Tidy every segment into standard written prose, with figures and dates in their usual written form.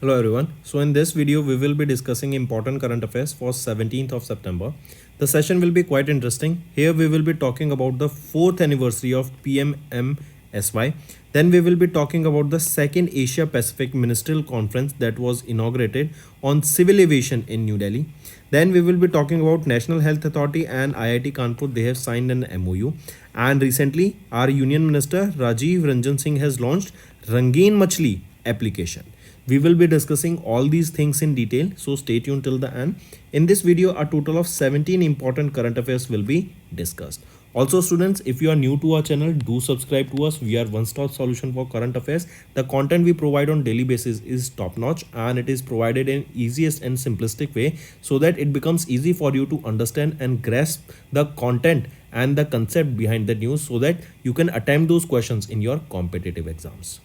Hello everyone. So in this video we will be discussing important current affairs for 17th of September. The session will be quite interesting. Here we will be talking about the 4th anniversary of PMMSY. Then we will be talking about the second Asia Pacific Ministerial Conference that was inaugurated on civil aviation in New Delhi. Then we will be talking about National Health Authority and IIT Kanpur. They have signed an MOU. And recently our Union Minister Rajiv Ranjan Singh has launched Rangeen Machli application. We will be discussing all these things in detail, so stay tuned till the end. In this video, a total of 17 important current affairs will be discussed. Also students, if you are new to our channel, do subscribe to us. We are one-stop solution for current affairs. The content we provide on daily basis is top-notch and it is provided in easiest and simplistic way so that it becomes easy for you to understand and grasp the content and the concept behind the news so that you can attempt those questions in your competitive exams.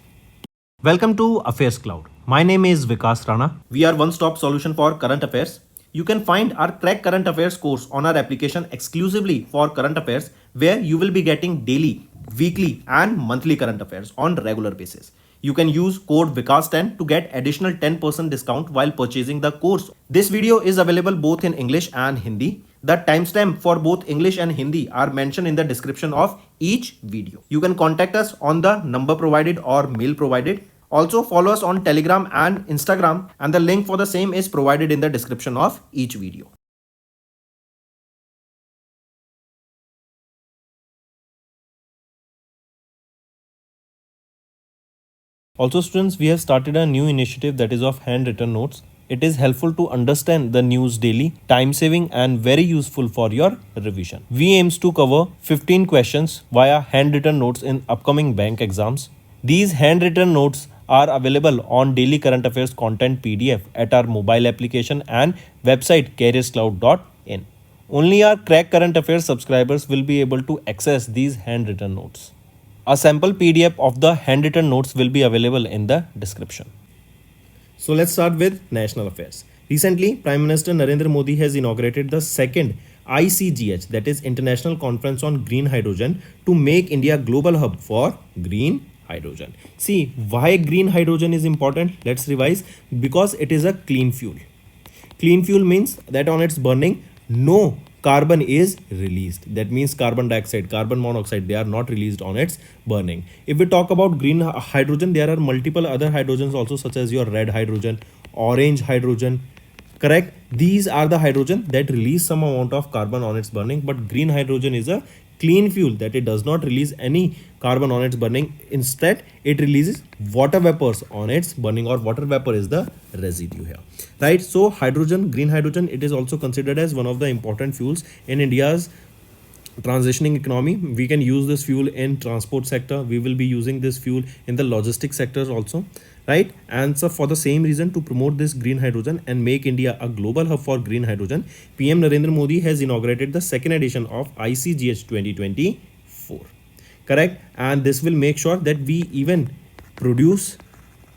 Welcome to Affairs Cloud. My name is Vikas Rana. We are one-stop solution for current affairs. You can find our Crack Current Affairs course on our application exclusively for current affairs, where you will be getting daily, weekly and monthly current affairs on regular basis. You can use code VIKAS10 to get additional 10% discount while purchasing the course. This video is available both in English and Hindi. The timestamp for both English and Hindi are mentioned in the description of each video. You can contact us on the number provided or mail provided. Also follow us on Telegram and Instagram, and the link for the same is provided in the description of each video. Also students, we have started a new initiative that is of handwritten notes. It is helpful to understand the news daily, time saving and very useful for your revision. We aims to cover 15 questions via handwritten notes in upcoming bank exams. These handwritten notes are available on daily current affairs content PDF at our mobile application and website careerscloud.in. Only our Crack Current Affairs subscribers will be able to access these handwritten notes. A sample PDF of the handwritten notes will be available in the description. So let's start with national affairs. Recently, Prime Minister Narendra Modi has inaugurated the second ICGH, that is International Conference on Green Hydrogen, to make India a global hub for green hydrogen. See, why green hydrogen is important? Let's revise. Because it is a clean fuel. Clean fuel means that on its burning, no carbon is released. That means carbon dioxide, carbon monoxide, they are not released on its burning. If we talk about green hydrogen, there are multiple other hydrogens also, such as your red hydrogen, orange hydrogen. Correct? These are the hydrogen that release some amount of carbon on its burning, but green hydrogen is a clean fuel that it does not release any carbon on its burning. Instead, it releases water vapors on its burning, or water vapor is the residue here, right? So hydrogen, green hydrogen, it is also considered as one of the important fuels in India's transitioning economy. We can use this fuel in transport sector. We will be using this fuel in the logistics sectors also, right? And so for the same reason, to promote this green hydrogen and make India a global hub for green hydrogen, PM Narendra Modi has inaugurated the second edition of ICGH 2024. Correct? And this will make sure that we even produce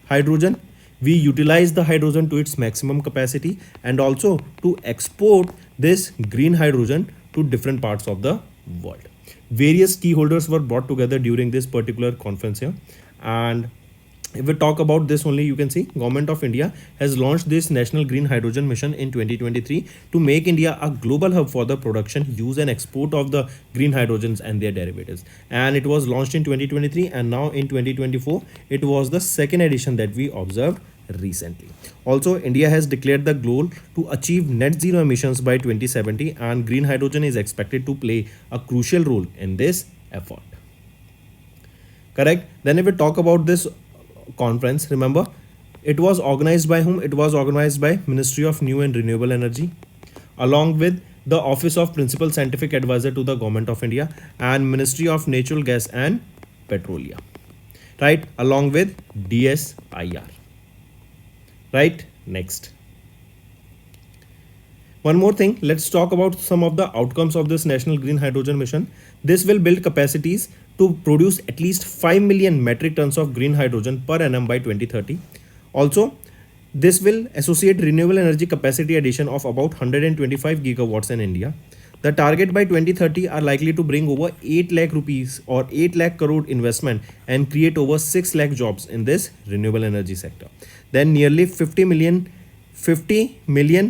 hydrogen, we utilize the hydrogen to its maximum capacity, and also to export this green hydrogen to different parts of the world. Various key holders were brought together during this particular conference here, and if we talk about this only, you can see Government of India has launched this National Green Hydrogen Mission in 2023 to make India a global hub for the production, use and export of the green hydrogens and their derivatives. And it was launched in 2023, and now in 2024, it was the second edition that we observed recently. Also, India has declared the goal to achieve net zero emissions by 2070, and green hydrogen is expected to play a crucial role in this effort. Correct? Then if we talk about this conference, remember, it was organized by whom? It was organized by Ministry of New and Renewable Energy, along with the Office of Principal Scientific Advisor to the Government of India and Ministry of Natural Gas and Petroleum, right, along with DSIR. Right, next. One more thing, let's talk about some of the outcomes of this National Green Hydrogen Mission. This will build capacities to produce at least 5 million metric tons of green hydrogen per annum by 2030. Also, this will associate renewable energy capacity addition of about 125 gigawatts in India. The target by 2030 are likely to bring over 8 lakh rupees or 8 lakh crore investment and create over 6 lakh jobs in this renewable energy sector. Then nearly 50 million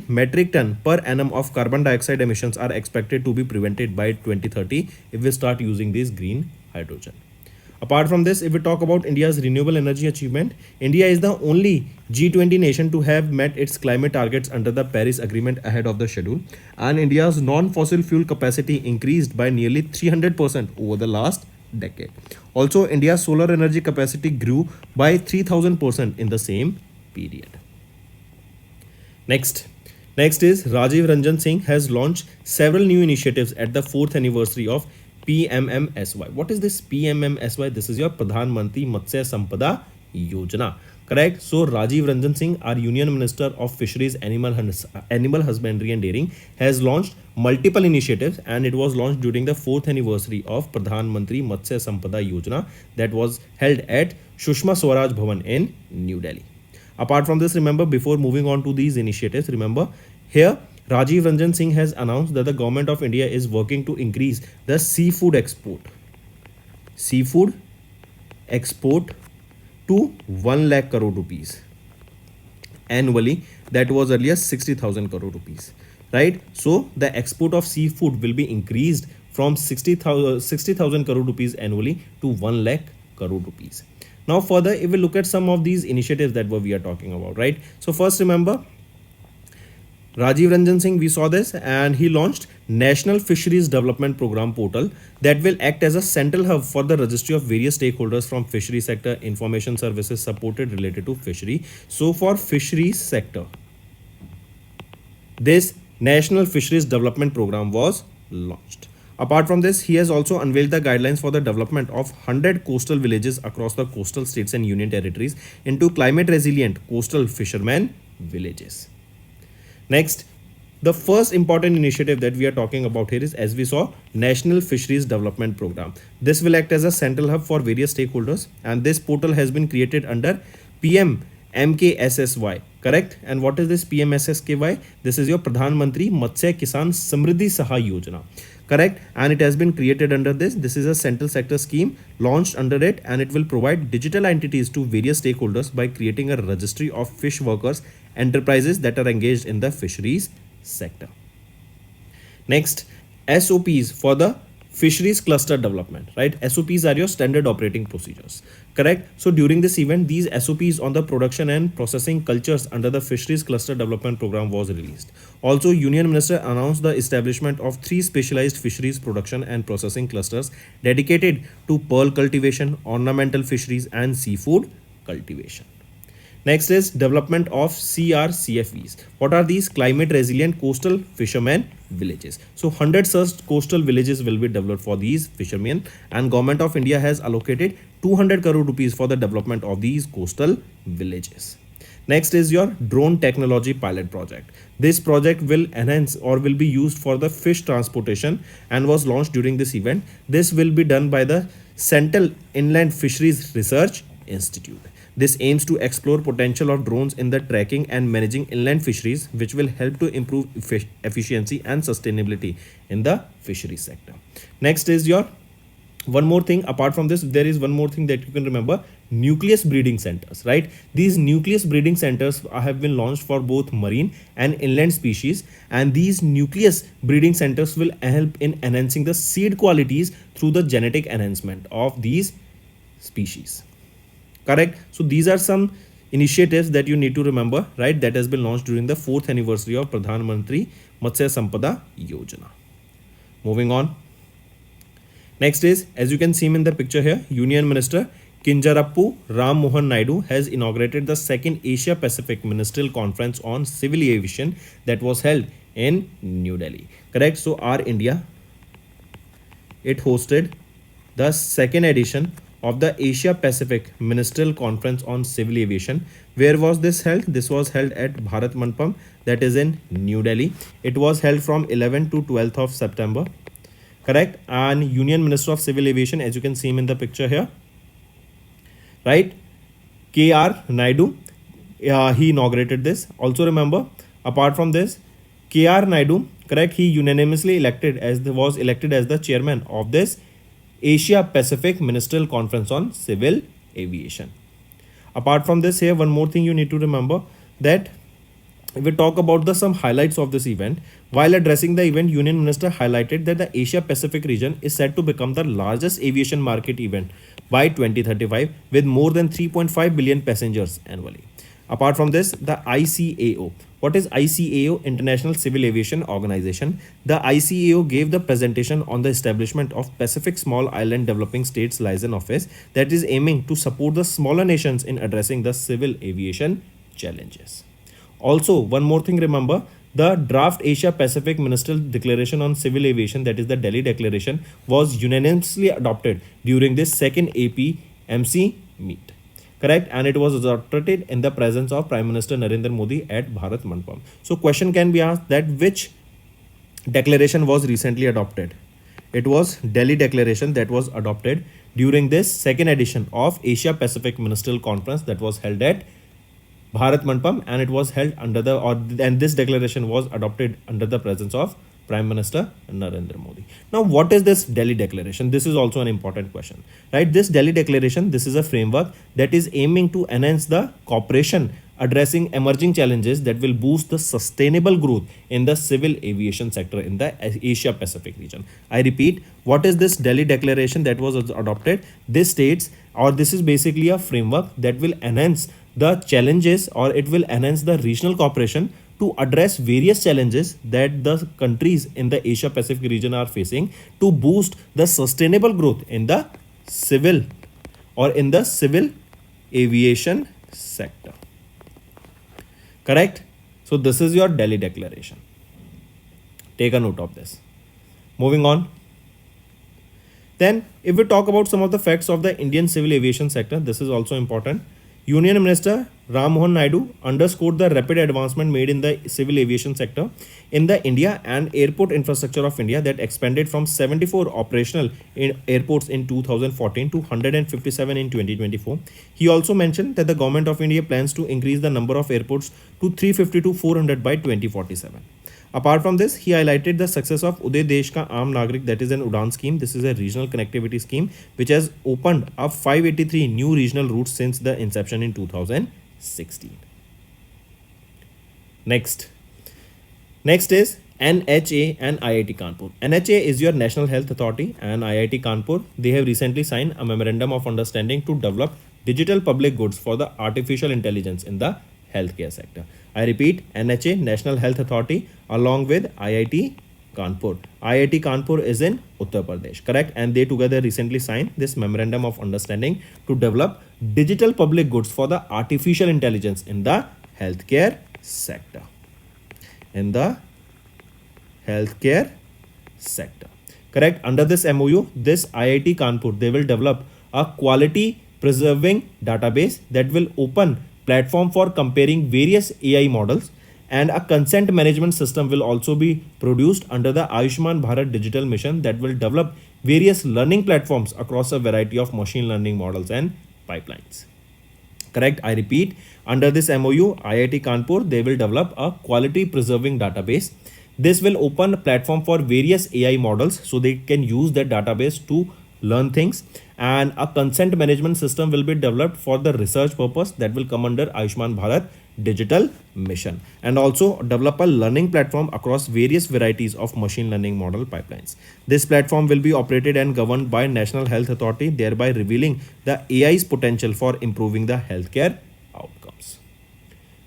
metric ton per annum of carbon dioxide emissions are expected to be prevented by 2030 if we start using this green hydrogen. Apart from this, if we talk about India's renewable energy achievement, India is the only G20 nation to have met its climate targets under the Paris Agreement ahead of the schedule, and India's non-fossil fuel capacity increased by nearly 300% over the last decade. Also, India's solar energy capacity grew by 3000% in the same period. Next is Rajiv Ranjan Singh has launched several new initiatives at the 4th anniversary of PMMSY. What is this PMMSY? This is your Pradhan Mantri Matsya Sampada Yojana. Correct? So Rajiv Ranjan Singh, our Union Minister of Fisheries, Animal Husbandry and Dairying, has launched multiple initiatives, and it was launched during the 4th anniversary of Pradhan Mantri Matsya Sampada Yojana that was held at Sushma Swaraj Bhavan in New Delhi. Apart from this, remember, before moving on to these initiatives, remember here Rajiv Ranjan Singh has announced that the government of India is working to increase the seafood export to 1 lakh crore rupees annually. That was earlier 60,000 crore rupees, right? So the export of seafood will be increased from 60,000 crore rupees annually to 1 lakh crore rupees. Now further, if we look at some of these initiatives that we are talking about, right? So first, remember, Rajiv Ranjan Singh, we saw this, and he launched National Fisheries Development Program portal that will act as a central hub for the registry of various stakeholders from fishery sector, information services supported related to fishery. So for fisheries sector, this National Fisheries Development Program was launched. Apart from this, he has also unveiled the guidelines for the development of 100 coastal villages across the coastal states and union territories into climate resilient coastal fishermen villages. Next, the first important initiative that we are talking about here is, as we saw, National Fisheries Development Program. This will act as a central hub for various stakeholders, and this portal has been created under PMMKSSY. Correct? And what is this PMSSKY? This is your Pradhan Mantri Matsya Kisan Samriddhi Sahay Yojana. Correct? And it has been created under this. This is a central sector scheme launched under it, and it will provide digital entities to various stakeholders by creating a registry of fish workers enterprises that are engaged in the fisheries sector. Next, SOPs for the fisheries cluster development, right? SOPs are your standard operating procedures. Correct? So during this event, these SOPs on the production and processing cultures under the fisheries cluster development program was released. Also, Union Minister announced the establishment of 3 specialized fisheries production and processing clusters dedicated to pearl cultivation, ornamental fisheries and seafood cultivation. Next is development of CRCFVs. What are these? Climate resilient coastal fishermen villages. So 100 such coastal villages will be developed for these fishermen, and Government of India has allocated 200 crore rupees for the development of these coastal villages. Next is your drone technology pilot project. This project will enhance or will be used for the fish transportation and was launched during this event. This will be done by the Central Inland Fisheries Research Institute. This aims to explore potential of drones in the tracking and managing inland fisheries, which will help to improve efficiency and sustainability in the fisheries sector. Next is your one more thing. Apart from this, there is one more thing that you can remember: nucleus breeding centers, right? These nucleus breeding centers have been launched for both marine and inland species, and these nucleus breeding centers will help in enhancing the seed qualities through the genetic enhancement of these species. Correct? So these are some initiatives that you need to remember, right? That has been launched during the 4th anniversary of Pradhan Mantri Matsya Sampada Yojana. Moving on. Next is, as you can see in the picture here, Union Minister Kinjarappu Ram Mohan Naidu has inaugurated the 2nd Asia Pacific Ministerial Conference on Civil Aviation that was held in New Delhi. Correct? So our India, it hosted the 2nd edition of the Asia Pacific Ministerial Conference on Civil Aviation. Where was this held? This was held at Bharat Mandapam, that is in New Delhi. It was held from 11th to 12th of September. Correct? And Union Minister of Civil Aviation, as you can see him in the picture here, right? KR Naidu, he inaugurated this. Also remember, apart from this, K.R. Naidu, correct, he unanimously was elected as the chairman of this Asia Pacific Ministerial Conference on Civil Aviation. Apart from this, here one more thing you need to remember, that if we talk about the some highlights of this event, while addressing the event, Union Minister highlighted that the Asia Pacific region is set to become the largest aviation market event by 2035 with more than 3.5 billion passengers annually. Apart from this, the ICAO. What is ICAO? International Civil Aviation Organization. The ICAO gave the presentation on the establishment of Pacific Small Island Developing States Liaison Office that is aiming to support the smaller nations in addressing the civil aviation challenges. Also, one more thing, remember, the draft Asia Pacific Ministerial Declaration on Civil Aviation, that is the Delhi Declaration, was unanimously adopted during this second APMC meet. Correct, and it was adopted in the presence of Prime Minister Narendra Modi at Bharat Mandapam. So question can be asked that which declaration was recently adopted? It was Delhi Declaration that was adopted during this second edition of Asia Pacific Ministerial Conference that was held at Bharat Mandapam, and it was held under the and this declaration was adopted under the presence of Prime Minister Narendra Modi. Now, what is this Delhi Declaration? This is also an important question, right? This Delhi Declaration, this is a framework that is aiming to enhance the cooperation addressing emerging challenges that will boost the sustainable growth in the civil aviation sector in the Asia Pacific region. I repeat, what is this Delhi Declaration that was adopted? This states, or this is basically a framework that will enhance the challenges, or it will enhance the regional cooperation to address various challenges that the countries in the Asia Pacific region are facing to boost the sustainable growth in the civil aviation sector. Correct? So this is your Delhi Declaration. Take a note of this. Moving on. Then, if we talk about some of the facts of the Indian civil aviation sector, this is also important. Union Minister Ram Mohan Naidu underscored the rapid advancement made in the civil aviation sector in the India and airport infrastructure of India that expanded from 74 operational airports in 2014 to 157 in 2024. He also mentioned that the government of India plans to increase the number of airports to 350 to 400 by 2047. Apart from this, he highlighted the success of Uday Desh Ka Aam Nagrik, that is an Udan scheme. This is a regional connectivity scheme which has opened up 583 new regional routes since the inception in 2016. Next is NHA and IIT Kanpur. NHA is your National Health Authority, and IIT Kanpur, they have recently signed a memorandum of understanding to develop digital public goods for the artificial intelligence in the healthcare sector. I repeat, NHA, National Health Authority, along with IIT Kanpur. IIT Kanpur is in Uttar Pradesh, correct? And they together recently signed this memorandum of understanding to develop digital public goods for the artificial intelligence in the healthcare sector. Correct? Under this MOU, this IIT Kanpur, they will develop a quality preserving database that will open platform for comparing various AI models, and a consent management system will also be produced under the Ayushman Bharat Digital Mission that will develop various learning platforms across a variety of machine learning models and pipelines. Correct? I repeat, under this MOU, IIT Kanpur, they will develop a quality preserving database. This will open a platform for various AI models so they can use that database to learn things, and a consent management system will be developed for the research purpose that will come under Ayushman Bharat Digital Mission, and also develop a learning platform across various varieties of machine learning model pipelines. This platform will be operated and governed by National Health Authority, thereby revealing the AI's potential for improving the healthcare outcomes.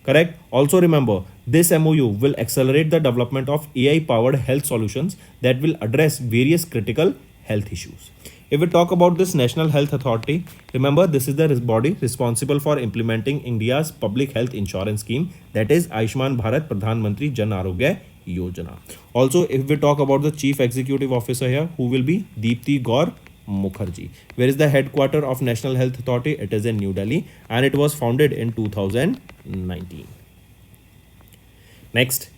Correct? Also remember, this MOU will accelerate the development of AI-powered health solutions that will address various critical health issues. If we talk about this National Health Authority, remember this is the body responsible for implementing India's public health insurance scheme, that is Ayushman Bharat Pradhan Mantri Jan Arogya Yojana. Also, if we talk about the Chief Executive Officer here, who will be Deepti Gaur Mukherjee. Where is the headquarter of National Health Authority? It is in New Delhi, and it was founded in 2019. Next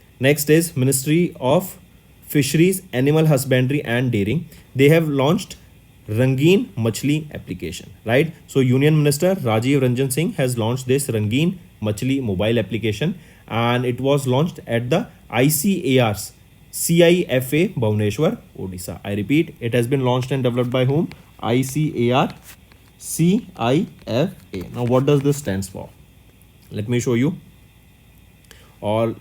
is Ministry of Fisheries, Animal Husbandry and Dairying. They have launched Rangeen Machli application, right? So Union Minister Rajiv Ranjan Singh has launched this Rangeen Machli mobile application, and it was launched at the ICAR's CIFA Bhubaneswar, Odisha. I repeat, it has been launched and developed by whom? ICAR CIFA. Now, what does this stands for? Let me show you. Or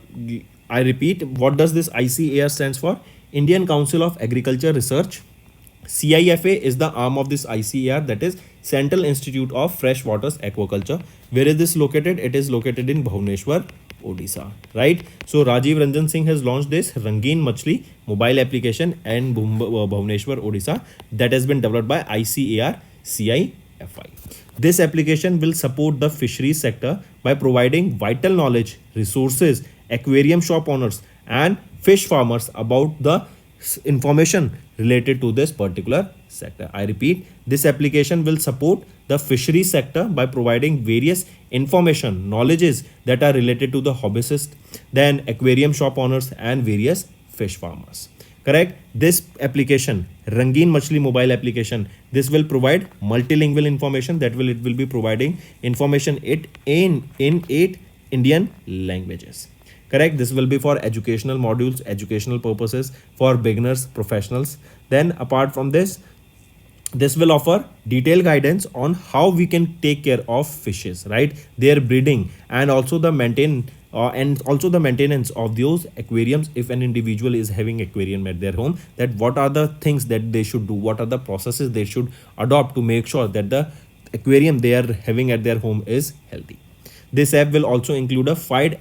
I repeat, what does this ICAR stands for? Indian Council of Agriculture Research. CIFA is the arm of this ICAR, that is Central Institute of Freshwaters Aquaculture. Where is this located? It is located in Bhubaneswar, Odisha, right? So Rajiv Ranjan Singh has launched this Rangeen Machli mobile application in Bhubaneswar, Odisha, that has been developed by ICAR CIFI. This application will support the fisheries sector by providing vital knowledge, resources, aquarium shop owners and fish farmers about the information related to this particular sector. I repeat, this application will support the fisheries sector by providing various information, knowledges that are related to the hobbyists, then aquarium shop owners and various fish farmers. Correct? This application, Rangeen Machli mobile application, this will provide multilingual information, that it will be providing information in 8 Indian languages. Correct? This will be for educational modules, educational purposes, for beginners, professionals. Then apart from this, this will offer detailed guidance on how we can take care of fishes, right? Their breeding and also the maintenance of those aquariums. If an individual is having aquarium at their home, that what are the things that they should do, what are the processes they should adopt to make sure that the aquarium they are having at their home is healthy. This app will also include a find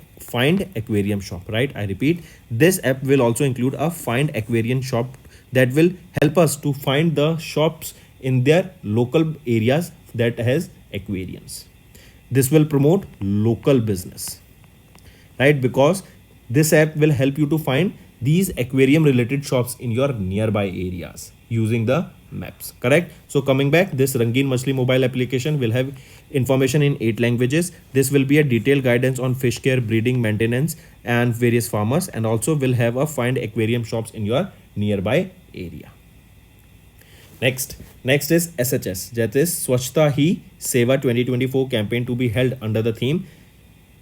aquarium shop, right? I repeat, this app will also include a find aquarium shop that will help us to find the shops in their local areas that has aquariums. This will promote local business, right? Because this app will help you to find these aquarium related shops in your nearby areas using the maps. Correct? So coming back, this Rangeen Machli mobile application will have information in 8 languages. This will be a detailed guidance on fish care, breeding, maintenance and various farmers, and also will have a find aquarium shops in your nearby area. Next is SHS, that is Swachhta Hi Seva 2024 campaign to be held under the theme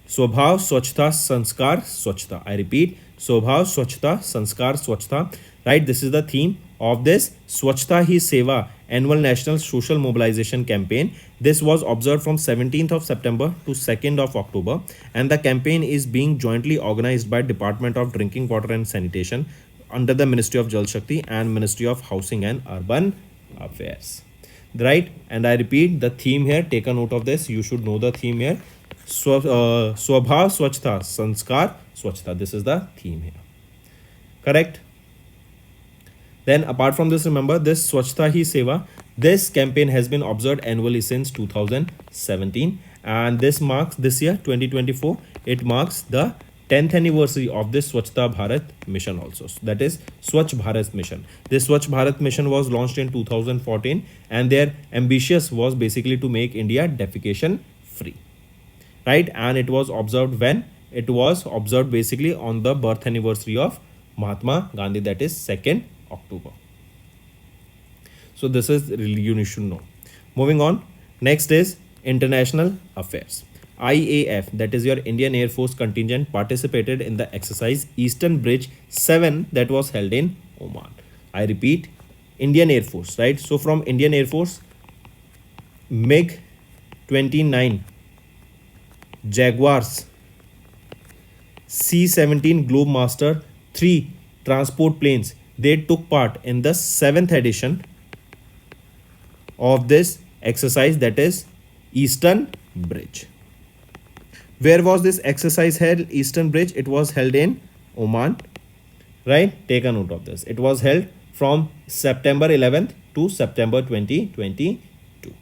Swabhav Swachhta Sanskar Swachhta. I repeat, Swabhav Swachhta Sanskar Swachhta, right? This is the theme of this Swachhta Hi Seva annual national social mobilization campaign. This was observed from 17th of September to 2nd of October, and the campaign is being jointly organized by Department of Drinking Water and Sanitation under the Ministry of Jal Shakti and Ministry of Housing and Urban Affairs, right? And I repeat the theme here, take a note of this, you should know the theme here. Swabha Swachhta Sanskar Swachhta, this is the theme here. Correct? Then apart from this, remember this Swachhta Hi Seva, this campaign has been observed annually since 2017, and this year 2024, it marks the 10th anniversary of this Swachhta Bharat mission also. So that is Swachh Bharat mission. This Swachh Bharat mission was launched in 2014, and their ambitious was basically to make India defecation free, right? And it was observed when? It was observed basically on the birth anniversary of Mahatma Gandhi, that is 2nd October. So this is really you should know. Moving on, next is international affairs. IAF, that is your Indian Air Force contingent, participated in the exercise Eastern Bridge 7 that was held in Oman. I repeat, Indian Air Force, right? So from Indian Air Force, MiG-29 Jaguars, C-17 Globemaster 3 transport planes, they took part in the 7th edition of this exercise, that is Eastern Bridge. Where was this exercise held? Eastern Bridge, it was held in Oman, right? Take a note of this. It was held from September 11th to September 2022.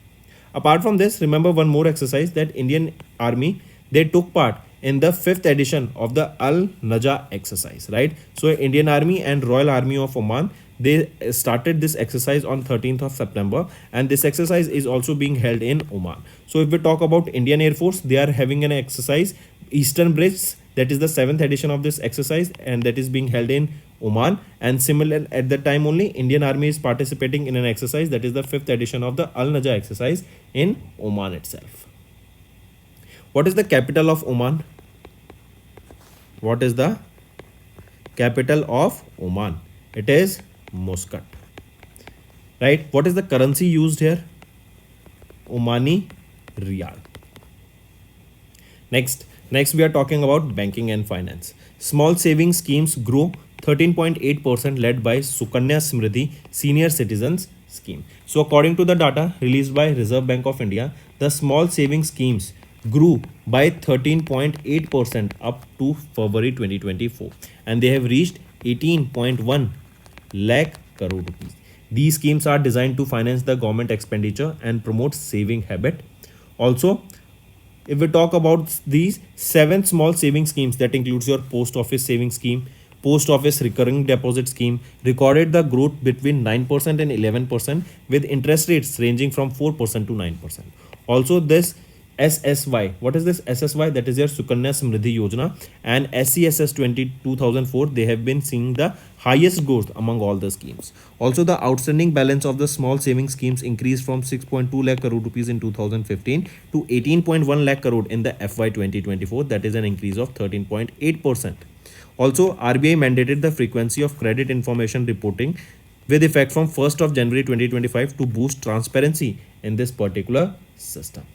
Apart from this, remember one more exercise, that Indian Army, they took part in the 5th edition of the Al-Naja exercise, right? So Indian Army and Royal Army of Oman, they started this exercise on 13th of September, and this exercise is also being held in Oman. So if we talk about Indian Air Force, they are having an exercise Eastern Bridge, that is the 7th edition of this exercise, and that is being held in Oman. And similar at that time only, Indian Army is participating in an exercise, that is the 5th edition of the Al-Naja exercise in Oman itself. What is the capital of Oman? What is the capital of Oman? It is Muscat. Right? What is the currency used here? Omani Riyal. Next we are talking about banking and finance. Small savings schemes grew 13.8% led by Sukanya Smriddhi Senior Citizens Scheme. So according to the data released by Reserve Bank of India, the small savings schemes grew by 13.8% up to February 2024 and they have reached 18.1 lakh crore rupees. These schemes are designed to finance the government expenditure and promote saving habit. Also, if we talk about these 7 small saving schemes, that includes your post office saving scheme, post office recurring deposit scheme, recorded the growth between 9% and 11% with interest rates ranging from 4% to 9%. Also, this SSY, what is this SSY? That is your Sukanya Samriddhi Yojana, and SCSS 2004, they have been seeing the highest growth among all the schemes. Also, the outstanding balance of the small saving schemes increased from 6.2 lakh crore rupees in 2015 to 18.1 lakh crore in the FY 2024. That is an increase of 13.8%. Also, RBI mandated the frequency of credit information reporting with effect from 1st of January 2025 to boost transparency in this particular system.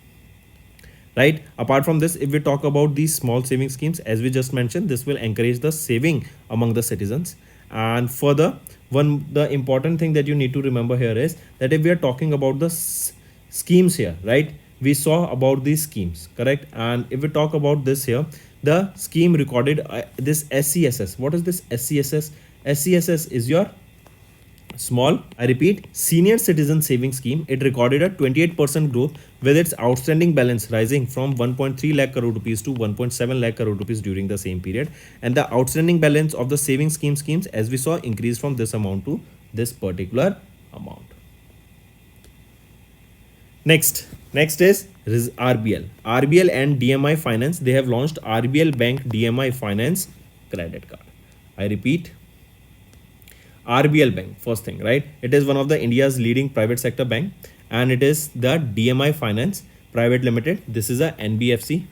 Right? Apart from this, if we talk about these small saving schemes, as we just mentioned, this will encourage the saving among the citizens. And further, the important thing that you need to remember here is that if we are talking about the schemes here, right? We saw about these schemes, correct? And if we talk about this here, the scheme recorded this SCSS. What is this SCSS? SCSS is your small, I repeat, senior citizen savings scheme. It recorded a 28% growth with its outstanding balance rising from 1.3 lakh crore rupees to 1.7 lakh crore rupees during the same period. And the outstanding balance of the savings schemes, as we saw, increased from this amount to this particular amount. Next is RBL. RBL and DMI Finance, they have launched RBL Bank DMI Finance credit card. I repeat, RBL Bank, first thing, right? It is one of the India's leading private sector bank, and it is the DMI Finance Private Limited. This is a NBFC.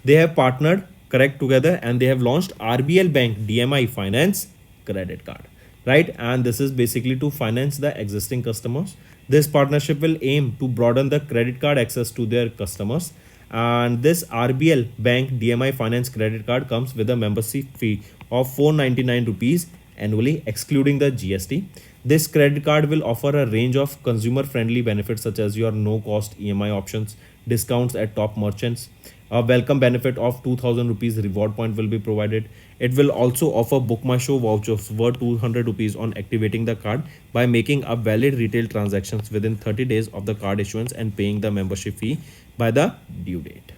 They have partnered, correct, together, and they have launched RBL Bank DMI Finance credit card, right? And this is basically to finance the existing customers. This partnership will aim to broaden the credit card access to their customers. And this RBL Bank DMI Finance credit card comes with a membership fee of 499 rupees annually, excluding the GST. This credit card will offer a range of consumer-friendly benefits such as your no-cost EMI options, discounts at top merchants. A welcome benefit of 2000 rupees reward point will be provided. It will also offer Book My Show vouchers worth 200 rupees on activating the card by making a valid retail transactions within 30 days of the card issuance and paying the membership fee by the due date.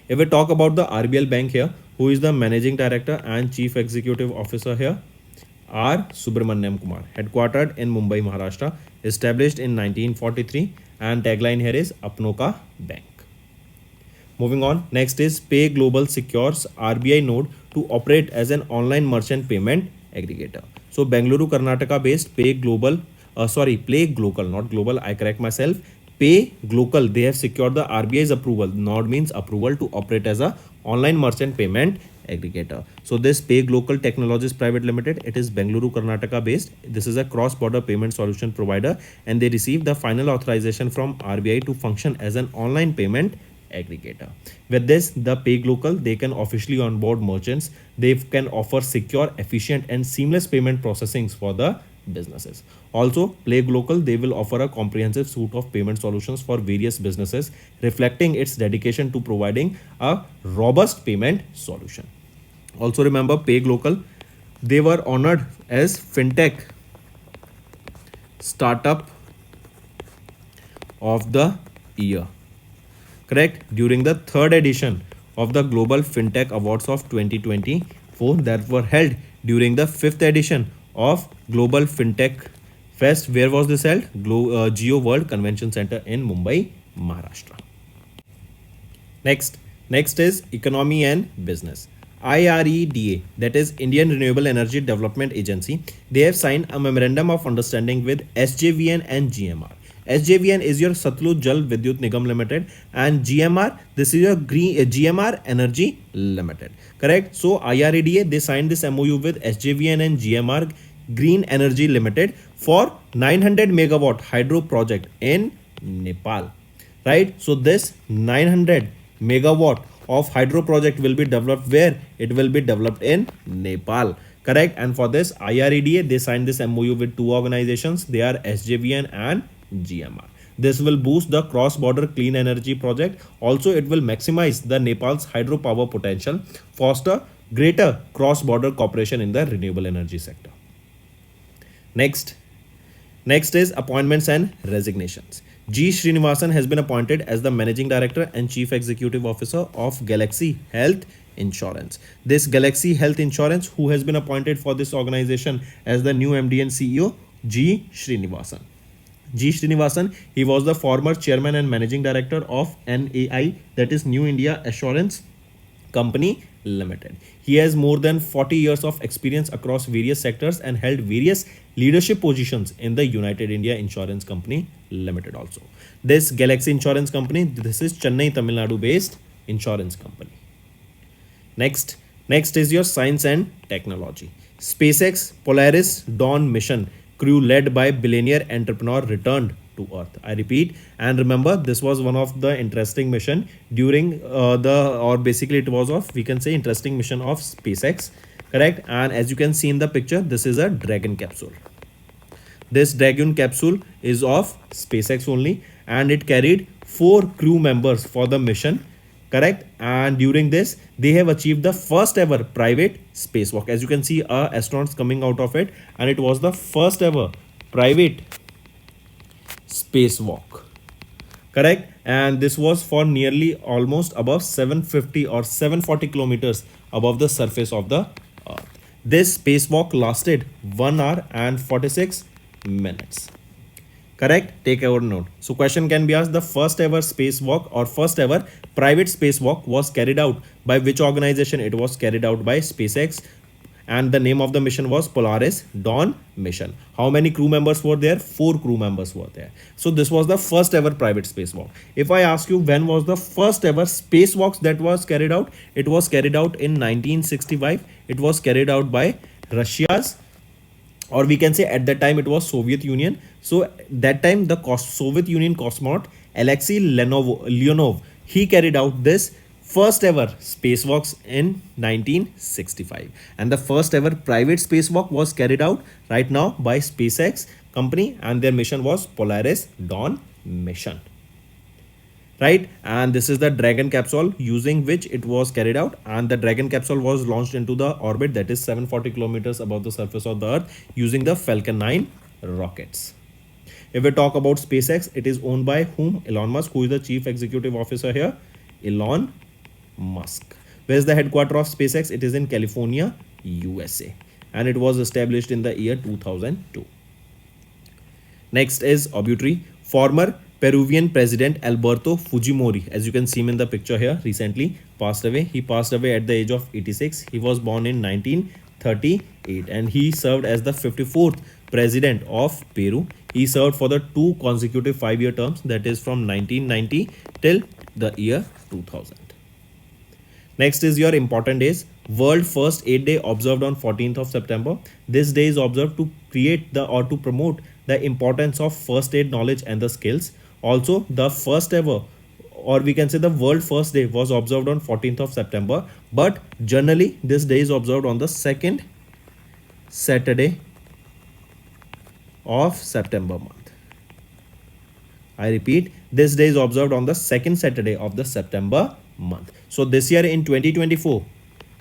If we talk about the RBL Bank here, who is the Managing Director and Chief Executive Officer here? R. Subramaniam Kumar, headquartered in Mumbai, Maharashtra, established in 1943, and tagline here is Apno Ka Bank. Moving on, next is Pay Global secures RBI node to operate as an online merchant payment aggregator. So Bengaluru, Karnataka based Play Global, not Global, I correct myself. Pay Global, they have secured the RBI's approval. Node means approval to operate as a online merchant payment aggregator. So this Pay Global Technologies Private Limited, it is Bengaluru, Karnataka based. This is a cross-border payment solution provider, and they received the final authorization from RBI to function as an online payment aggregator. With this, the Pay Global, they can officially onboard merchants. They can offer secure, efficient, and seamless payment processings for the businesses. Also, Play Global, they will offer a comprehensive suite of payment solutions for various businesses, reflecting its dedication to providing a robust payment solution. Also remember, Pay Global, they were honored as FinTech Startup of the Year, correct, during the 3rd edition of the Global FinTech Awards of 2024 that were held during the 5th edition of Global FinTech Fest. Where was this held? Geo World Convention Center in Mumbai, Maharashtra. Next is Economy and Business. IREDA, that is Indian Renewable Energy Development Agency, they have signed a memorandum of understanding with SJVN and GMR. SJVN is your Satluj Jal Vidyut Nigam Limited, and GMR, this is your GMR Energy Limited. Correct. So IREDA, they signed this MOU with SJVN and GMR Green Energy Limited for 900 megawatt hydro project in Nepal. Right. So this 900 megawatt of hydro project will be developed where? It will be developed in Nepal. Correct. And for this IREDA, they signed this MOU with two organizations. They are SJVN and GMR. This will boost the cross-border clean energy project. Also, it will maximize the Nepal's hydropower potential, foster greater cross-border cooperation in the renewable energy sector. Next is appointments and resignations. G. Srinivasan has been appointed as the Managing Director and Chief Executive Officer of Galaxy Health Insurance. This Galaxy Health Insurance, who has been appointed for this organization as the new MD and CEO? G. Srinivasan. G. Srinivasan, he was the former chairman and managing director of NAI, that is New India Assurance Company Limited. He has more than 40 years of experience across various sectors and held various leadership positions in the United India Insurance Company Limited also. This Galaxy Insurance Company, this is Chennai, Tamil Nadu based insurance company. Next is your science and technology. SpaceX Polaris Dawn mission crew led by billionaire entrepreneur returned to Earth. I repeat, and remember, this was one of the interesting mission during it was of, we can say, interesting mission of SpaceX. Correct. And as you can see in the picture, this is a Dragon capsule. This Dragon capsule is of SpaceX only, and it carried 4 crew members for the mission. Correct. And during this, they have achieved the first ever private spacewalk. As you can see, astronauts coming out of it, and it was the first ever private spacewalk. Correct. And this was for nearly almost above 750 or 740 kilometers above the surface of the Earth. This spacewalk lasted 1 hour and 46 minutes. Correct. Take our note. So question can be asked, the first ever spacewalk or first ever private spacewalk was carried out by which organization? It was carried out by SpaceX, and the name of the mission was Polaris Dawn mission. How many crew members were there? 4 crew members were there. So this was the first ever private spacewalk. If I ask you when was the first ever spacewalks that was carried out, it was carried out in 1965. It was carried out by Russia's, or we can say at that time it was Soviet Union. So that time the Soviet Union cosmonaut Alexei Leonov, he carried out this first ever spacewalks in 1965, and the first ever private spacewalk was carried out right now by SpaceX company, and their mission was Polaris Dawn mission. Right. And this is the Dragon capsule using which it was carried out, and the Dragon capsule was launched into the orbit, that is 740 kilometers above the surface of the Earth, using the Falcon 9 rockets. If we talk about SpaceX, it is owned by whom? Elon Musk, who is the chief executive officer here? Elon Musk. Where is the headquarters of SpaceX? It is in California, USA, and it was established in the year 2002. Next is Obituary. Former Peruvian President Alberto Fujimori, as you can see him in the picture here, recently passed away. He passed away at the age of 86. He was born in 1938, and he served as the 54th president of Peru. He served for the 2 consecutive 5-year terms, that is from 1990 till the year 2000. Next is your important days. World First Aid Day observed on 14th of September. This day is observed to create to promote the importance of first aid knowledge and the skills. Also, the first ever, or we can say the World First Day, was observed on 14th of September, but generally this day is observed on the second Saturday of September month. I repeat, this day is observed on the second Saturday of the September month. So this year in 2024,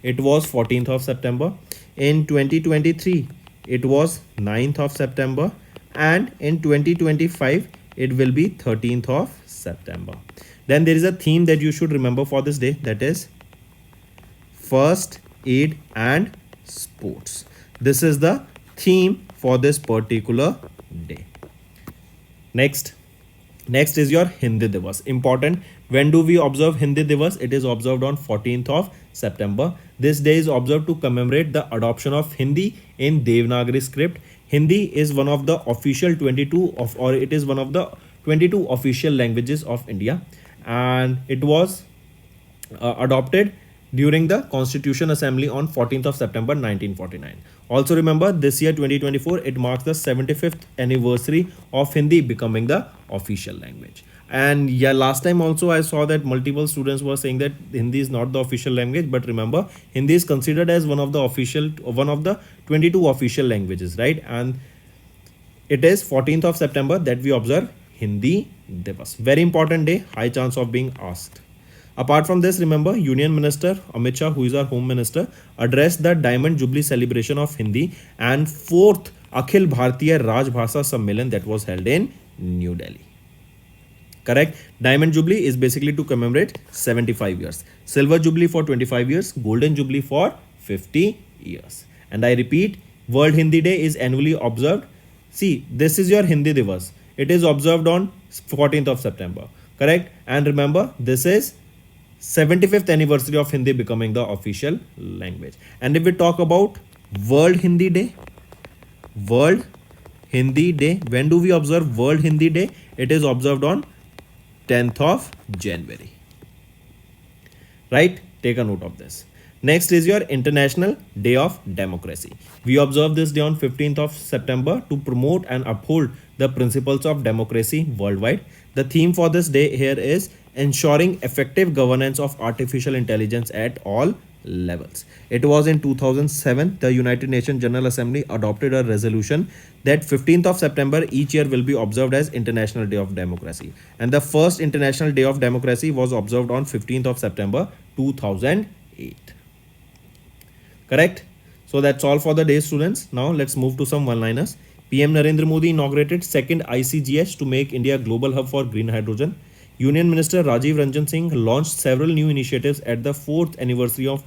it was 14th of September. In 2023, it was 9th of September. And in 2025, it will be 13th of September. Then there is a theme that you should remember for this day, that is first aid and sports. This is the theme for this particular day. Next is your Hindi Divas. Important. When do we observe Hindi Divas? It is observed on 14th of September. This day is observed to commemorate the adoption of Hindi in Devanagari script. Hindi is one of the official 22 of, or it is one of the 22 official languages of India, and it was adopted during the Constitution Assembly on 14th of September 1949. Also remember, this year 2024, it marks the 75th anniversary of Hindi becoming the official language. And yeah, last time also I saw that multiple students were saying that Hindi is not the official language, but remember, Hindi is considered as one of the 22 official languages, right? And it is 14th of September that we observe Hindi Divas. Very important day, high chance of being asked. Apart from this, remember, Union Minister Amit Shah, who is our Home Minister, addressed the Diamond Jubilee celebration of Hindi and 4th Akhil Bharatiya Rajbhasha Sammelan that was held in New Delhi. Correct? Diamond Jubilee is basically to commemorate 75 years. Silver Jubilee for 25 years. Golden Jubilee for 50 years. And I repeat, World Hindi Day is annually observed. See, this is your Hindi Divas. It is observed on 14th of September. Correct? And remember, this is 75th anniversary of Hindi becoming the official language. And if we talk about World Hindi Day, World Hindi Day, when do we observe World Hindi Day? It is observed on 10th of January. Right? Take a note of this. Next is your International Day of Democracy. We observe this day on 15th of September to promote and uphold the principles of democracy worldwide. The theme for this day here is ensuring effective governance of artificial intelligence at all levels. It was in 2007, the United Nations General Assembly adopted a resolution that 15th of September each year will be observed as International Day of Democracy. And the first International Day of Democracy was observed on 15th of September 2008. Correct? So that's all for the day, students. Now let's move to some one-liners. PM Narendra Modi inaugurated second ICGS to make India a global hub for green hydrogen. Union Minister Rajiv Ranjan Singh launched several new initiatives at the 4th anniversary of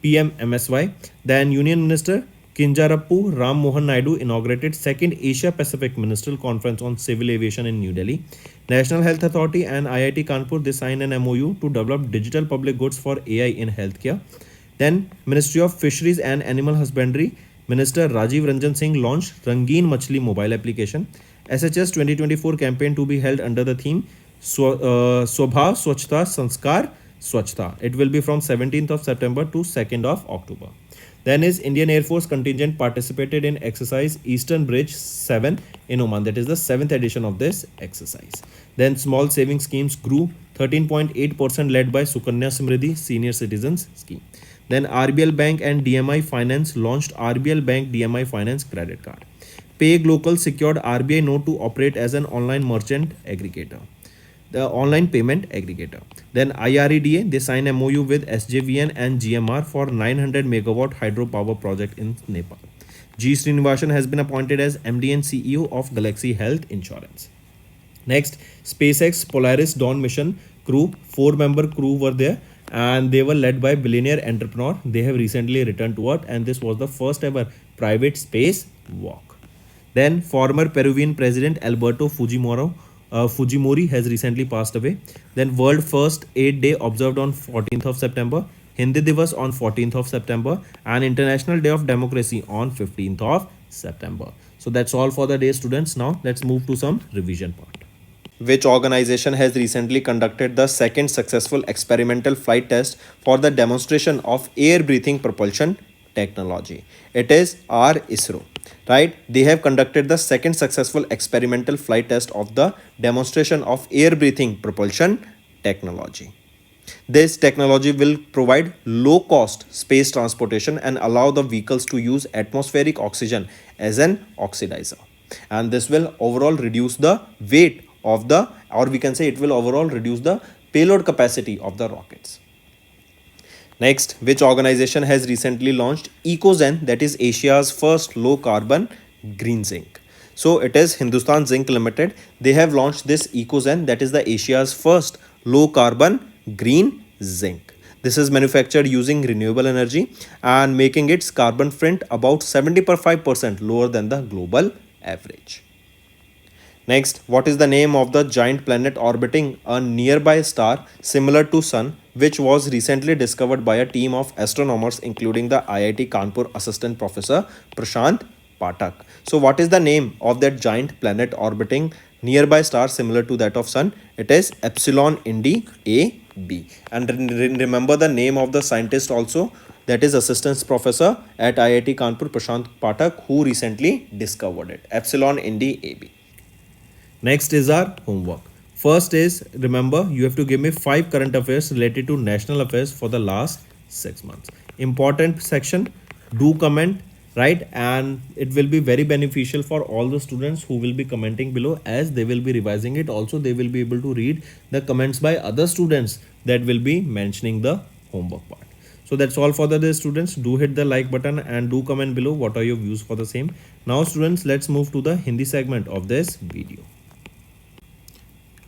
PM MSY. Then Union Minister Kinjarappu Ram Mohan Naidu inaugurated second Asia Pacific Ministerial Conference on Civil Aviation in New Delhi. National Health Authority and IIT Kanpur, they signed an MOU to develop digital public goods for AI in healthcare. Then Ministry of Fisheries and Animal Husbandry, Minister Rajiv Ranjan Singh launched Rangeen Machli mobile application. SHS 2024 campaign to be held under the theme Swabha Swachhta Sanskar Swachhta. It will be from 17th of September to 2nd of October. Then is Indian Air Force contingent participated in exercise Eastern Bridge 7 in Oman. That is the 7th edition of this exercise. Then small saving schemes grew 13.8% led by Sukanya Samriddhi Senior Citizens Scheme. Then RBL Bank and DMI Finance launched RBL Bank DMI Finance Credit Card. Pay Local secured RBI note to operate as an online merchant aggregator, the online payment aggregator. Then IREDA, they signed MOU with SJVN and GMR for 900 megawatt hydropower project in Nepal. G. Srinivasan has been appointed as MD and CEO of Galaxy Health Insurance. Next, SpaceX Polaris Dawn mission crew, 4-member crew were there, and they were led by billionaire entrepreneur. They have recently returned to Earth, and this was the first ever private space walk. Then former Peruvian president Alberto Fujimori has recently passed away. Then world first AIDS day observed on 14th of September, Hindi Divas on 14th of September, and International Day of Democracy on 15th of September. So that's all for the day, students. Now let's move to some revision part. Which organization has recently conducted the second successful experimental flight test for the demonstration of air breathing propulsion technology? It is our ISRO, right? They have conducted the second successful experimental flight test of the demonstration of air breathing propulsion technology. This technology will provide low-cost space transportation and allow the vehicles to use atmospheric oxygen as an oxidizer. And this will overall reduce the weight of the, or we can say it will overall reduce the payload capacity of the rockets. Next, which organization has recently launched EcoZen, that is Asia's first low carbon green zinc? So it is Hindustan Zinc Limited. They have launched this EcoZen, that is the Asia's first low carbon green zinc. This is manufactured using renewable energy and making its carbon footprint about 75% lower than the global average. Next, what is the name of the giant planet orbiting a nearby star similar to Sun, which was recently discovered by a team of astronomers including the IIT Kanpur assistant professor Prashant Pathak? So what is the name of that giant planet orbiting Nearby star similar to that of sun, it is Epsilon Indi AB. And remember the name of the scientist also, that is Assistant Professor at IIT Kanpur Prashant Pathak, who recently discovered it. Epsilon Indi AB. Next is our homework. First is, remember, you have to give me 5 current affairs related to national affairs for the last 6 months. Important section, do comment, right? And it will be very beneficial for all the students who will be commenting below, as they will be revising it. Also, they will be able to read the comments by other students that will be mentioning the homework part. So that's all for the day, students. Do hit the like button and do comment below what are your views for the same. Now students, let's move to the Hindi segment of this video.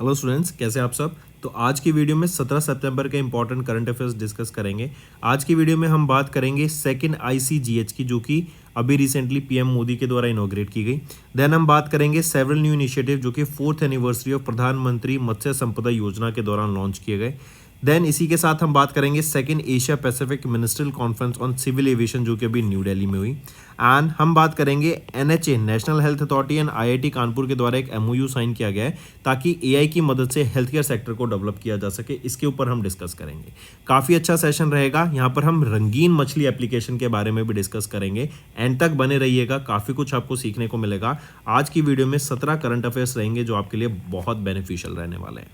Hello students, कैसे आप सब। तो आज की video में 17 सितंबर के important current affairs discuss करेंगे। आज की वीडियो में हम बात करेंगे सेकंड ICGH की, जो कि अभी रिसेंटली पीएम मोदी के द्वारा इनॉग्रेट की गई। देन हम बात करेंगे सेवरल न्यू इनिशिएटिव जो कि 4th anniversary of Pradhan Mantri Matsya Sampada योजना के दौरान लॉन्च किए गए। देन इसी के साथ हम बात करेंगे second Asia Pacific ministerial conference on civil aviation जो कि अभी न्यू दिल्ली में हुई। एंड हम बात करेंगे NHA national health authority and IIT Kanpur के द्वारा एक MOU साइन किया गया है ताकि AI की मदद से हेल्थ केयर सेक्टर को डेवलप किया जा सके। इसके ऊपर हम डिस्कस करेंगे। काफ़ी अच्छा सेशन रहेगा। यहाँ पर हम रंगीन मछली एप्लीकेशन के बारे में भी डिस्कस करेंगे। एंड तक बने रहिएगा, काफ़ी कुछ आपको सीखने को मिलेगा। आज की वीडियो में 17 करंट अफेयर्स रहेंगे जो आपके लिए बहुत बेनिफिशियल रहने वाले हैं।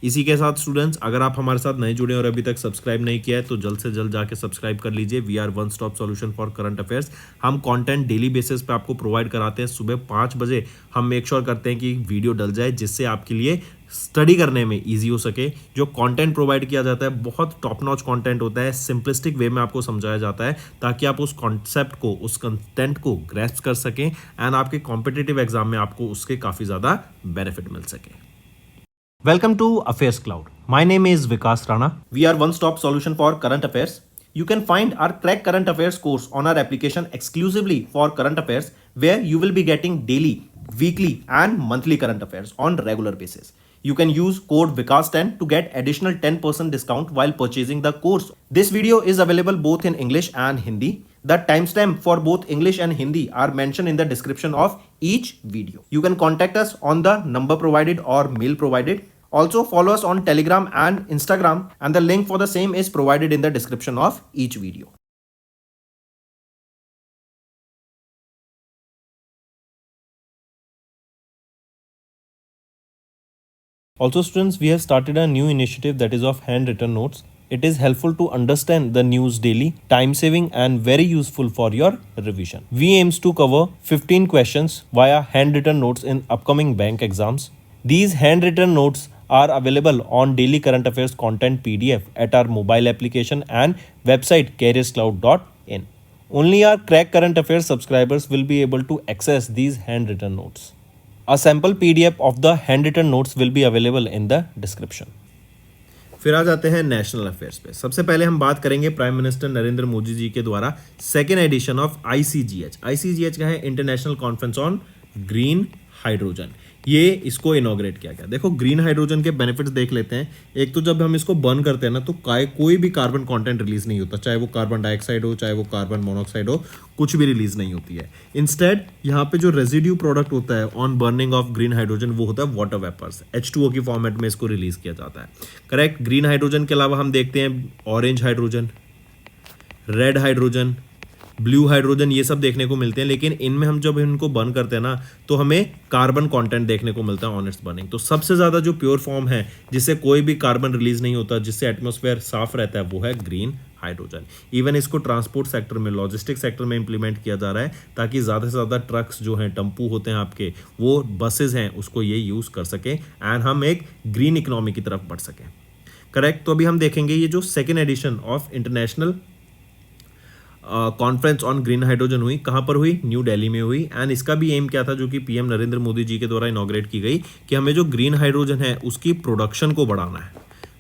इसी के साथ स्टूडेंट्स, अगर आप हमारे साथ नए जुड़े और अभी तक सब्सक्राइब नहीं किया है तो जल्द से जल्द जाके सब्सक्राइब कर लीजिए। We are one stop solution for current affairs. हम कंटेंट डेली बेसिस पे आपको प्रोवाइड कराते हैं। सुबह 5 बजे हम मेक श्योर करते हैं कि वीडियो डल जाए, जिससे आपके लिए स्टडी करने में ईजी हो सके। जो कंटेंट प्रोवाइड किया जाता है बहुत टॉप नॉच कंटेंट होता है, सिंपलिस्टिक वे में आपको समझाया जाता है ताकि आप उस कॉन्सेप्ट को, उस कंटेंट को ग्रैस्प कर सकें एंड आपके कॉम्पिटिटिव एग्जाम में आपको उसके काफ़ी ज़्यादा बेनिफिट मिल सके। Welcome to Affairs Cloud. My name is Vikas Rana. We are one-stop solution for current affairs. You can find our Crack Current Affairs course on our application exclusively for current affairs, where you will be getting daily, weekly and monthly current affairs on regular basis. You can use code VIKAS10 to get additional 10% discount while purchasing the course. This video is available both in English and Hindi. The timestamp for both English and Hindi are mentioned in the description of each video. You can contact us on the number provided or mail provided. Also follow us on Telegram and Instagram, and the link for the same is provided in the description of each video. Also students, we have started a new initiative that is of handwritten notes. It is helpful to understand the news daily, time saving and very useful for your revision. We aims to cover 15 questions via handwritten notes in upcoming bank exams. These handwritten notes are available on daily current affairs content PDF at our mobile application and website careerscloud.in. Only our Crack Current Affairs subscribers will be able to access these handwritten notes. A sample PDF of the handwritten notes will be available in the description. फिर आ जाते हैं national affairs पे। सबसे पहले हम बात करेंगे प्राइम मिनिस्टर नरेंद्र मोदी जी के द्वारा सेकेंड एडिशन ऑफ ICGH का है international conference on green hydrogen. ये इसको इनॉग्रेट किया गया। देखो, ग्रीन हाइड्रोजन के बेनिफिट्स देख लेते हैं। एक तो जब हम इसको बर्न करते हैं ना, तो कोई भी कार्बन कंटेंट रिलीज नहीं होता, चाहे वो कार्बन डाइऑक्साइड हो, चाहे वो कार्बन मोनोऑक्साइड हो, कुछ भी रिलीज नहीं होती है। इंस्टेड यहाँ पे जो रेजिड्यू प्रोडक्ट होता है on burning of green hydrogen, वो होता है वाटर वेपर्स। H2O की फॉर्मेट में इसको रिलीज किया जाता है। करेक्ट। ग्रीन हाइड्रोजन के अलावा हम देखते हैं orange hydrogen, red hydrogen, blue hydrogen, ये सब देखने को मिलते हैं। लेकिन इनमें हम जब इनको बर्न करते हैं ना, तो हमें कार्बन कंटेंट देखने को मिलता है ऑन इट्स बर्निंग। तो सबसे ज़्यादा जो प्योर फॉर्म है जिससे कोई भी कार्बन रिलीज नहीं होता, जिससे एटमॉस्फेयर साफ रहता है, वो है ग्रीन हाइड्रोजन। इवन इसको ट्रांसपोर्ट सेक्टर में, लॉजिस्टिक सेक्टर में इंप्लीमेंट किया जा रहा है ताकि ज़्यादा से ज़्यादा ट्रक्स जो हैं, टम्पू होते हैं आपके, वो बसेज हैं, उसको ये यूज़ कर सकें एंड हम एक ग्रीन इकोनॉमी की तरफ बढ़ सकें। करेक्ट। तो अभी हम देखेंगे ये जो second edition of international conference on green hydrogen हुई, कहाँ पर हुई? न्यू दिल्ली में हुई। एंड इसका भी एम क्या था, जो कि पीएम नरेंद्र मोदी जी के द्वारा इनॉग्रेट की गई, कि हमें जो ग्रीन हाइड्रोजन है उसकी प्रोडक्शन को बढ़ाना है।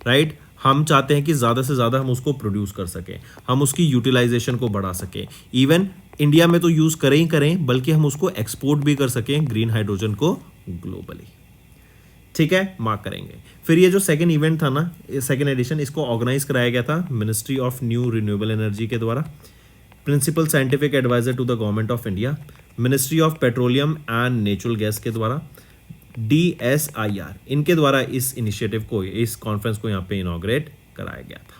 राइट। हम चाहते हैं कि ज़्यादा से ज़्यादा हम उसको प्रोड्यूस कर सकें, हम उसकी यूटिलाइजेशन को बढ़ा सकें। इवन इंडिया में तो यूज़ करें ही करें, बल्कि हम उसको एक्सपोर्ट भी कर सकें ग्रीन हाइड्रोजन को ग्लोबली। ठीक है, मार्क करेंगे। फिर ये जो सेकेंड इवेंट था ना, सेकेंड एडिशन, इसको ऑर्गेनाइज कराया गया था ministry of new renewable energy के द्वारा, principal scientific adviser to the government of India, ministry of petroleum and natural gas के द्वारा, DSIR, इनके द्वारा इस इनिशिएटिव को, इस कॉन्फ्रेंस को यहाँ पे इनॉग्रेट कराया गया था।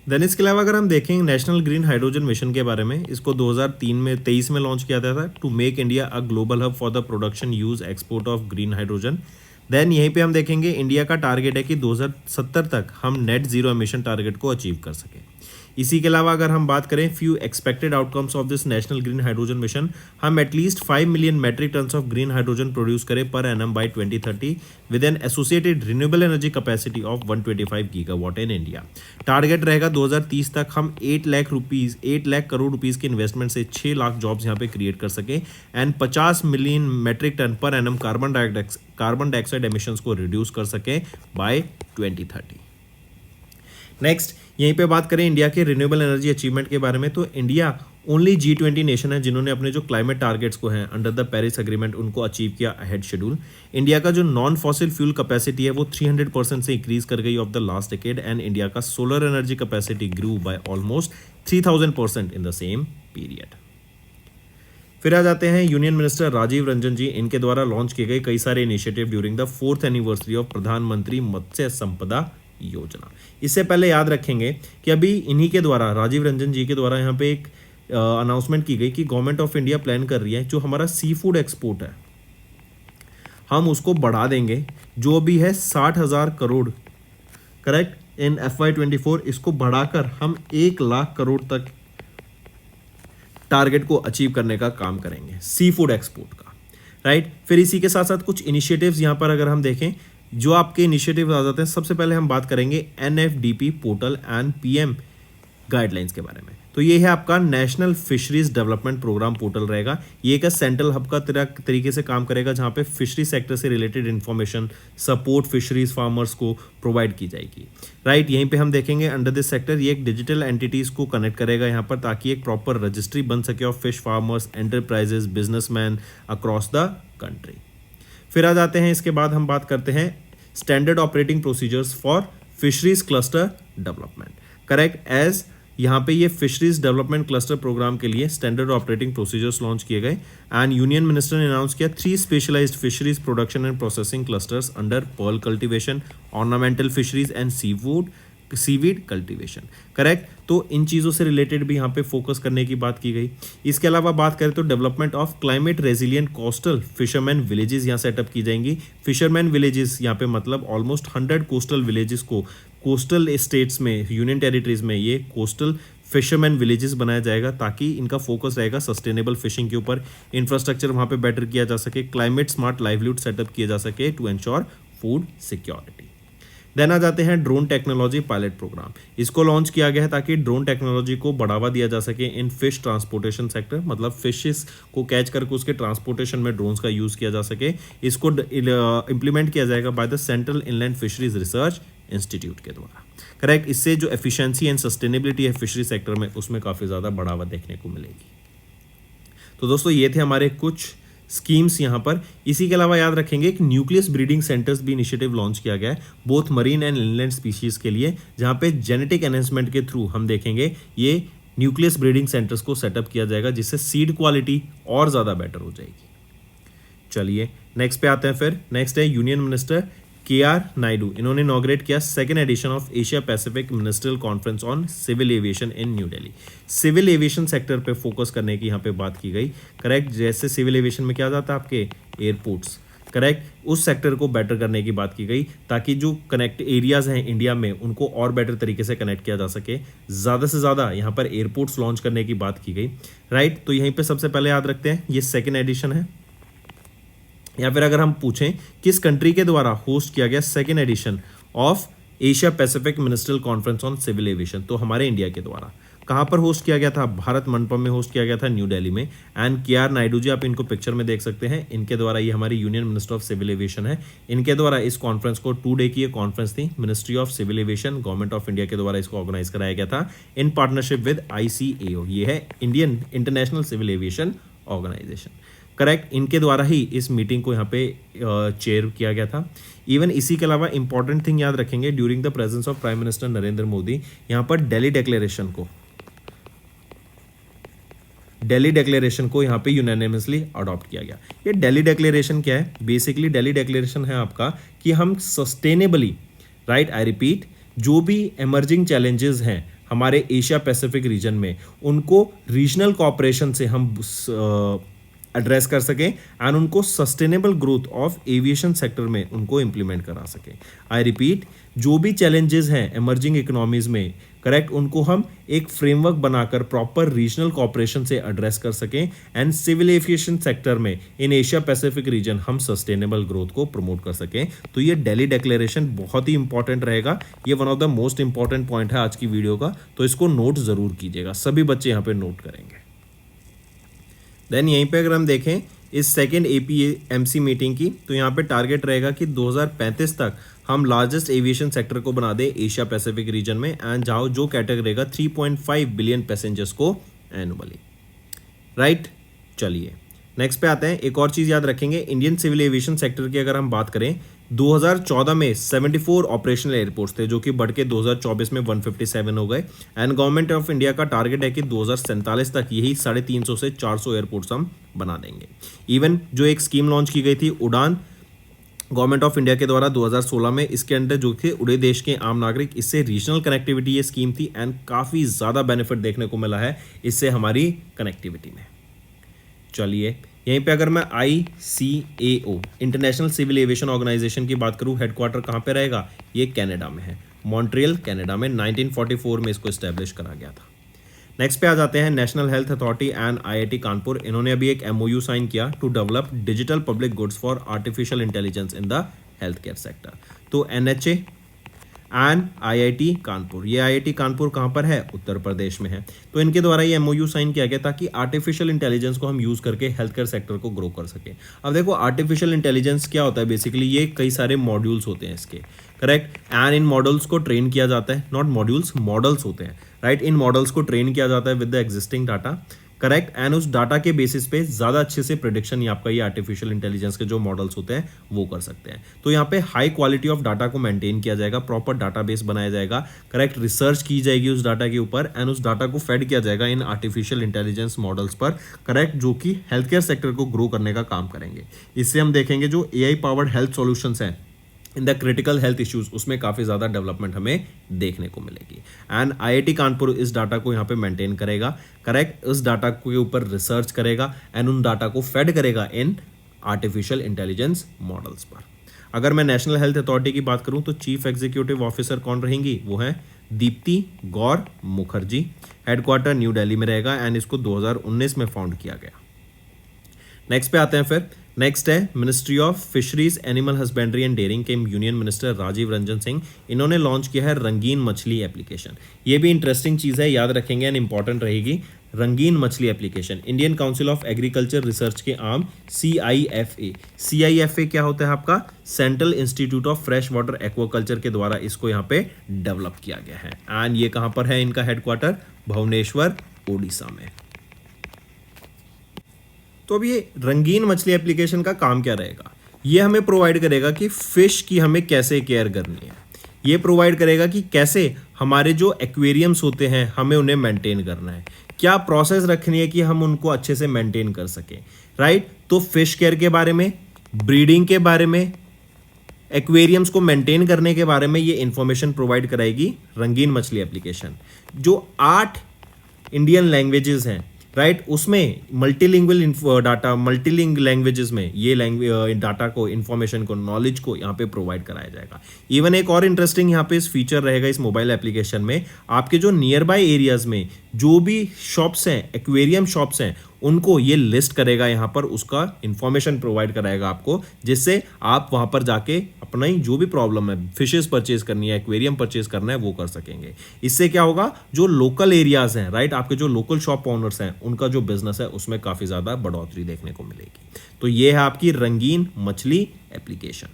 देन इसके अलावा अगर हम देखें नेशनल ग्रीन हाइड्रोजन मिशन के बारे में, इसको 2023 में लॉन्च किया था to make India a global hub for the production use export of green hydrogen. Then यहीं पे हम देखेंगे इंडिया का टारगेट है कि 2070 तक हम नेट जीरो एमिशन टारगेट को अचीव कर सकें। इसी के अलावा अगर हम बात करें few expected outcomes of this national green hydrogen mission, हम at least 5 million metric tons of green hydrogen produce करें per annum by 2030 with an associated renewable energy capacity of 125 gigawatt in India. Target रहेगा 2030 तक हम 8 lakh crore rupees के investment से 6 lakh jobs यहाँ पे create कर सके and 50 million metric tonne per annum carbon dioxide emissions को रिड्यूस कर सके बाय 2030। नेक्स्ट यहीं पे बात करें इंडिया के रिन्यूएबल एनर्जी अचीवमेंट के बारे में, तो इंडिया ओनली G20 नेशन है जिन्होंने अपने जो क्लाइमेट टारगेट्स को हैं अंडर द पेरिस एग्रीमेंट उनको अचीव किया अहेड शेड्यूल। इंडिया का जो नॉन फॉसिल फ्यूल कैपेसिटी है वो 300% से इंक्रीज कर गई of the last decade and India का solar energy capacity grew by almost 3000% in the same period. फिर आ जाते हैं यूनियन मिनिस्टर राजीव रंजन जी, इनके द्वारा लॉन्च किए गए कई सारे initiative during the 4th anniversary of Pradhan Mantri Matsya Sampada योजना। इससे पहले याद रखेंगे कि अभी इन्हीं के द्वारा, राजीव रंजन जी के द्वारा यहाँ पे एक अनाउंसमेंट की गई कि गवर्नमेंट ऑफ इंडिया प्लान कर रही है जो हमारा सी फूड एक्सपोर्ट है हम उसको बढ़ा देंगे, जो अभी है 60,000 करोड़ करेक्ट इन FY24, इसको बढ़ाकर हम 1 लाख करोड़ तक टारगेट को अचीव करने का काम करेंगे सी फूड एक्सपोर्ट का, राइट। फिर इसी के साथ साथ कुछ इनिशिएटिव्स यहाँ पर अगर हम देखें जो आपके इनिशिएटिव आ जाते हैं, सबसे पहले हम बात करेंगे NFDP portal and PM guidelines के बारे में। तो ये है आपका national fisheries development programme portal रहेगा। ये एक सेंट्रल हब का तरीके से काम करेगा जहाँ पे फिशरी सेक्टर से related information support fisheries farmers को प्रोवाइड की जाएगी, राइट। यहीं पे हम देखेंगे अंडर दिस सेक्टर ये एक डिजिटल एंटिटीज को कनेक्ट करेगा यहाँ पर, ताकि एक प्रॉपर रजिस्ट्री बन सके of fish farmers, enterprises, businessman across the country. फिर आ जाते हैं इसके बाद हम बात करते हैं standard operating procedures for fisheries cluster development, correct. As यहाँ पे ये फिशरीज डेवलपमेंट क्लस्टर प्रोग्राम के लिए स्टैंडर्ड ऑपरेटिंग प्रोसीजर्स लॉन्च किए गए एंड यूनियन मिनिस्टर ने अनाउंस किया 3 specialised fisheries production and processing clusters under pearl cultivation, ornamental fisheries and seaweed cultivation, correct. तो इन चीज़ों से रिलेटेड भी यहाँ पे फोकस करने की बात की गई। इसके अलावा बात करें तो development of climate resilient coastal fisherman villages यहाँ सेटअप की जाएंगी। फिशरमैन विलेजेस यहाँ पे मतलब ऑलमोस्ट 100 कोस्टल विलेजेस को कोस्टल स्टेट्स में, यूनियन टेरिटरीज में ये कोस्टल फिशरमैन विलेजेस बनाया जाएगा, ताकि इनका फोकस रहेगा सस्टेनेबल फिशिंग के ऊपर। इंफ्रास्ट्रक्चर वहाँ पे बेटर किया जा सके, क्लाइमेट स्मार्ट लाइवलीहुड सेटअप किया जा सके to ensure food security. Then आ जाते हैं ड्रोन टेक्नोलॉजी पायलट प्रोग्राम। इसको लॉन्च किया गया है ताकि ड्रोन टेक्नोलॉजी को बढ़ावा दिया जा सके इन फिश ट्रांसपोर्टेशन सेक्टर, मतलब फिशेस को कैच करके उसके ट्रांसपोर्टेशन में ड्रोन्स का यूज़ किया जा सके। इसको इम्प्लीमेंट किया जाएगा by the central inland fisheries research institute के द्वारा, करेक्ट। इससे जो एफिशिएंसी एंड सस्टेनेबिलिटी है फिशरी सेक्टर में उसमें काफ़ी ज़्यादा बढ़ावा देखने को मिलेगी। तो दोस्तों ये थे हमारे कुछ स्कीम्स यहाँ पर। इसी के अलावा याद रखेंगे एक न्यूक्लियस ब्रीडिंग सेंटर्स भी इनिशिएटिव लॉन्च किया गया है both marine and inland species के लिए, जहाँ पे जेनेटिक एनहेंसमेंट के थ्रू हम देखेंगे ये न्यूक्लियस ब्रीडिंग सेंटर्स को सेटअप किया जाएगा, जिससे सीड क्वालिटी और ज़्यादा बेटर हो जाएगी। चलिए नेक्स्ट पे आते हैं। फिर नेक्स्ट है यूनियन मिनिस्टर KR नायडू, इन्होंने इनॉग्रेट किया 2nd edition of Asia Pacific ministerial conference on civil aviation in New Delhi. Civil aviation sector पे फोकस करने की यहाँ पे बात की गई, करेक्ट। जैसे सिविल एविएशन में क्या जाता है आपके एयरपोर्ट्स, करेक्ट, उस सेक्टर को बेटर करने की बात की गई, ताकि जो कनेक्ट एरियाज हैं इंडिया में उनको और बेटर तरीके से कनेक्ट किया जा सके। ज़्यादा से ज़्यादा यहाँ पर एयरपोर्ट्स लॉन्च करने की बात की गई, राइट। तो यहीं पर सबसे पहले याद रखते हैं ये 2nd एडिशन है, या फिर अगर हम पूछें किस कंट्री के द्वारा होस्ट किया गया 2nd edition of Asia Pacific ministerial conference on civil aviation, तो हमारे इंडिया के द्वारा कहाँ पर होस्ट किया गया था? भारत मंडपम में होस्ट किया गया था, न्यू दिल्ली में। एंड KR नायडू जी, आप इनको पिक्चर में देख सकते हैं, इनके द्वारा ये हमारी union minister of civil aviation है। इनके द्वारा इस कॉन्फ्रेंस को 2 डे की ये कॉन्फ्रेंस थी, ministry of civil aviation government of India के द्वारा इसको ऑर्गेनाइज कराया गया था इन पार्टनरशिप विद ICAO, ये है Indian international civil aviation organisation, correct. इनके द्वारा ही इस मीटिंग को यहाँ पे चेयर किया गया था। इवन इसी के अलावा इंपॉर्टेंट थिंग याद रखेंगे, during the presence of prime minister Narendra Modi, यहाँ पर दिल्ली दिल्ली डिक्लेरेशन को यहाँ पे यूनानिमसली अडॉप्ट किया गया। ये दिल्ली डिक्लेरेशन क्या है? बेसिकली दिल्ली डिक्लेरेशन है आपका कि हम सस्टेनेबली, राइट, आई रिपीट, जो भी इमर्जिंग चैलेंजेस हैं हमारे एशिया पैसिफिक रीजन में, उनको रीजनल कोऑपरेशन से हम एड्रेस कर सकें एंड उनको sustainable growth of aviation sector में उनको इम्प्लीमेंट करा सकें। आई रिपीट, जो भी चैलेंजेस हैं इमर्जिंग इकोनॉमीज में, करेक्ट, उनको हम एक फ्रेमवर्क बनाकर प्रॉपर रीजनल कोऑपरेशन से एड्रेस कर सकें एंड सिविल एविएशन सेक्टर में इन एशिया पैसिफिक रीजन हम सस्टेनेबल ग्रोथ को प्रमोट कर सकें। तो ये दिल्ली डिक्लेरेशन बहुत ही इंपॉर्टेंट रहेगा। ये one of the most important point है आज की वीडियो का, तो इसको नोट जरूर कीजिएगा, सभी बच्चे यहाँ पे नोट करेंगे। देन यहीं पे अगर हम देखें इस सेकेंड APMC मीटिंग की, तो यहाँ पे टारगेट रहेगा कि 2035 तक हम लार्जेस्ट एविएशन सेक्टर को बना दें एशिया पैसिफिक रीजन में, एंड जहाँ जो कैटर रहेगा 3.5 बिलियन पैसेंजर्स को एनुअली, राइट। चलिए नेक्स्ट पे आते हैं। एक और चीज़ याद रखेंगे, इंडियन सिविल एविएशन सेक्टर की अगर हम बात करें, 2014 में 74 ऑपरेशनल एयरपोर्ट्स थे, जो कि बढ़ के 2024 में 157 हो गए, एंड गवर्नमेंट ऑफ इंडिया का टारगेट है कि 2047 तक यही 350 से 400 एयरपोर्ट्स हम बना देंगे। इवन जो एक स्कीम लॉन्च की गई थी उड़ान, गवर्नमेंट ऑफ इंडिया के द्वारा 2016 में, इसके अंडर जो थे उड़े देश के आम नागरिक, इससे रीजनल कनेक्टिविटी ये स्कीम थी एंड काफ़ी ज़्यादा बेनिफिट देखने को मिला है इससे हमारी कनेक्टिविटी में। चलिए यहीं पे अगर मैं ICAO international civil aviation organisation की बात करूं, हेडक्वार्टर कहाँ पे रहेगा? ये कनाडा में है, मॉन्ट्रियल कनाडा में 1944 में इसको एस्टेब्लिश करा गया था। नेक्स्ट पे आ जाते हैं national health authority and IIT Kanpur. इन्होंने अभी एक MOU साइन किया to develop digital public goods for artificial intelligence in the health care sector. तो NHA एंड IIT कानपुर, ये IIT कानपुर कहाँ पर है? उत्तर प्रदेश में है। तो इनके द्वारा ये MOU साइन किया गया ताकि आर्टिफिशियल इंटेलिजेंस को हम यूज़ करके हेल्थ केयर सेक्टर को ग्रो कर सके। अब देखो आर्टिफिशियल इंटेलिजेंस क्या होता है? बेसिकली ये कई सारे मॉड्यूल्स होते हैं इसके, करेक्ट, एंड इन मॉडल्स को ट्रेन किया जाता है, नॉट मॉड्यूल्स, मॉडल्स होते हैं, राइट। इन मॉडल्स को ट्रेन किया जाता है with the existing data, correct, and उस डाटा के बेसिस पे ज़्यादा अच्छे से प्रिडिक्शन ये आपका ये आर्टिफिशियल इंटेलिजेंस के जो मॉडल्स होते हैं वो कर सकते हैं। तो यहाँ पे हाई क्वालिटी ऑफ डाटा को मेंटेन किया जाएगा, प्रॉपर डाटाबेस बनाया जाएगा, करेक्ट, रिसर्च की जाएगी उस डाटा के ऊपर एंड उस डाटा को फेड किया जाएगा इन आर्टिफिशियल इंटेलिजेंस मॉडल्स पर, करेक्ट, जो कि हेल्थ केयर सेक्टर को ग्रो करने का काम करेंगे। इससे हम देखेंगे जो AI पावर्ड हेल्थ सॉल्यूशंस हैं in the critical health issues, उसमें काफ़ी ज़्यादा डेवलपमेंट हमें देखने को मिलेगी। एंड IIT कानपुर इस डाटा को यहाँ पे मेंटेन करेगा, करेक्ट, उस डाटा के ऊपर रिसर्च करेगा एंड उन डाटा को फेड करेगा इन आर्टिफिशियल इंटेलिजेंस मॉडल्स पर। अगर मैं नेशनल हेल्थ अथॉरिटी की बात करूँ तो चीफ एग्जीक्यूटिव ऑफिसर कौन रहेंगी? वो हैं दीप्ति गौर मुखर्जी। हेडक्वार्टर न्यू दिल्ली में रहेगा एंड इसको 2019 में फाउंड किया गया। नेक्स्ट पे आते हैं फिर। नेक्स्ट है ministry of fisheries animal husbandry and dairying के यूनियन मिनिस्टर राजीव रंजन सिंह। इन्होंने लॉन्च किया है रंगीन मछली एप्लीकेशन। ये भी इंटरेस्टिंग चीज़ है, याद रखेंगे एंड इंपॉर्टेंट रहेगी। रंगीन मछली application Indian council of agriculture research के आर्म CIFA क्या होता है आपका? Central institute of fresh water aquaculture के द्वारा इसको यहाँ पे डेवलप किया गया है एंड ये कहाँ पर है इनका हेडक्वार्टर? भुवनेश्वर, ओडिशा में। तो अब ये रंगीन मछली एप्लीकेशन का काम क्या रहेगा? ये हमें प्रोवाइड करेगा कि फिश की हमें कैसे केयर करनी है, ये प्रोवाइड करेगा कि कैसे हमारे जो एक्वेरियम्स होते हैं हमें उन्हें मेंटेन करना है, क्या प्रोसेस रखनी है कि हम उनको अच्छे से मेंटेन कर सकें, राइट। तो फिश केयर के बारे में, ब्रीडिंग के बारे में, एक्वेरियम्स को मेंटेन करने के बारे में ये इंफॉर्मेशन प्रोवाइड कराएगी रंगीन मछली एप्लीकेशन। जो 8 इंडियन लैंग्वेजेस हैं, राइट, उसमें मल्टीलिंगुअल डाटा, मल्टीलिंग लैंग्वेजेस में ये डाटा को, इन्फॉर्मेशन को, नॉलेज को यहाँ पे प्रोवाइड कराया जाएगा। इवन एक और इंटरेस्टिंग यहाँ पे इस फीचर रहेगा इस मोबाइल एप्लीकेशन में, आपके जो नियर बाय एरियाज में जो भी शॉप्स हैं, एक्वेरियम शॉप्स हैं, उनको ये लिस्ट करेगा, यहाँ पर उसका इंफॉर्मेशन प्रोवाइड कराएगा आपको, जिससे आप वहाँ पर जाके अपना ही जो भी प्रॉब्लम है, फिशेस परचेज करनी है, एक्वेरियम परचेज करना है, वो कर सकेंगे। इससे क्या होगा, जो लोकल एरियाज हैं, राइट, आपके जो लोकल शॉप ओनर्स हैं, उनका जो बिजनेस है उसमें काफ़ी ज़्यादा बढ़ोतरी देखने को मिलेगी। तो ये है आपकी रंगीन मछली एप्लीकेशन।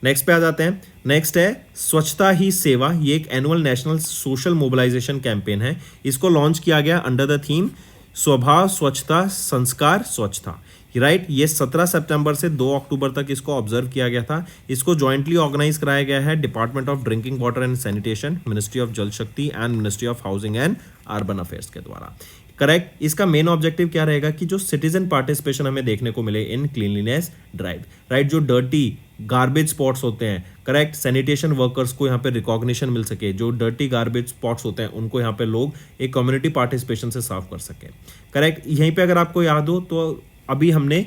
नेक्स्ट पे आ जाते हैं। नेक्स्ट है स्वच्छता ही सेवा। ये एक annual national social mobilisation campaign है। इसको लॉन्च किया गया under the theme Swabhav Swachhata Sanskaar स्वच्छता, राइट। ये 17 सितंबर से 2 अक्टूबर तक इसको ऑब्जर्व किया गया था। इसको जॉइंटली ऑर्गेनाइज कराया गया है department of drinking water and sanitation, ministry of जल शक्ति and ministry of housing and urban affairs के द्वारा। करेक्ट। इसका मेन ऑब्जेक्टिव क्या रहेगा कि जो सिटीजन पार्टिसिपेशन हमें देखने को मिले इन क्लीनलीनेस ड्राइव, राइट। जो डर्टी गार्बेज स्पॉट्स होते हैं, करेक्ट, सैनिटेशन वर्कर्स को यहाँ पे रिकॉग्निशन मिल सके, जो डर्टी गार्बेज स्पॉट्स होते हैं उनको यहाँ पे लोग एक कम्युनिटी पार्टिसिपेशन से साफ कर सके, करेक्ट। यहीं पे अगर आपको याद हो तो अभी हमने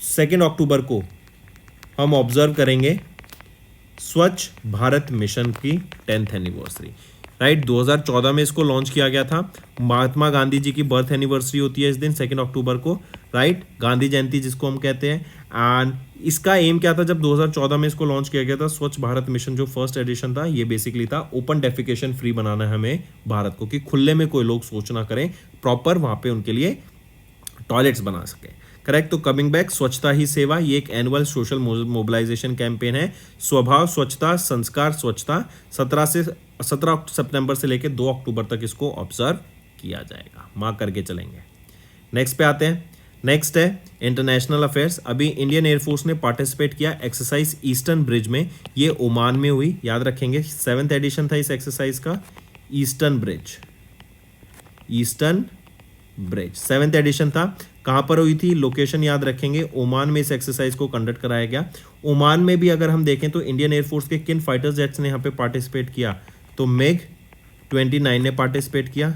2 अक्टूबर को हम ऑब्जर्व करेंगे स्वच्छ भारत मिशन की 10th एनिवर्सरी, राइट। 2014 में इसको लॉन्च किया गया था। महात्मा गांधी जी की बर्थ एनिवर्सरी होती है इस दिन 2 अक्टूबर को, राइट, गांधी जयंती जिसको हम कहते हैं। एंड इसका एम क्या था जब 2014 में इसको लॉन्च किया गया था? स्वच्छ भारत मिशन जो फर्स्ट एडिशन था ये बेसिकली था ओपन डेफिकेशन फ्री बनाना है हमें भारत को, कि खुले में कोई लोग शौच ना करें, प्रॉपर वहां पे उनके लिए टॉयलेट्स बना सके, करेक्ट। तो कमिंग बैक, स्वच्छता ही सेवा, ये एक एनुअल सोशल मोबिलाइजेशन कैंपेन है। स्वभाव स्वच्छता, संस्कार स्वच्छता, 17 सितंबर से लेकर 2 अक्टूबर तक इसको ऑब्जर्व किया जाएगा, मार्क करके चलेंगे। नेक्स्ट पे आते हैं। नेक्स्ट है इंटरनेशनल अफेयर्स। अभी इंडियन एयरफोर्स ने पार्टिसिपेट किया एक्सरसाइज ईस्टर्न ब्रिज में, ये ओमान में हुई, याद रखेंगे। 7th एडिशन था इस एक्सरसाइज का, Eastern Bridge, Eastern Bridge 7th edition था। कहां पर हुई थी? लोकेशन याद रखेंगे, ओमान में इस एक्सरसाइज को कंडक्ट कराया गया। ओमान में भी अगर हम देखें तो इंडियन एयरफोर्स के किन फाइटर जेट्स ने यहाँ पे पार्टिसिपेट किया? तो मिग 29 ने पार्टिसिपेट किया,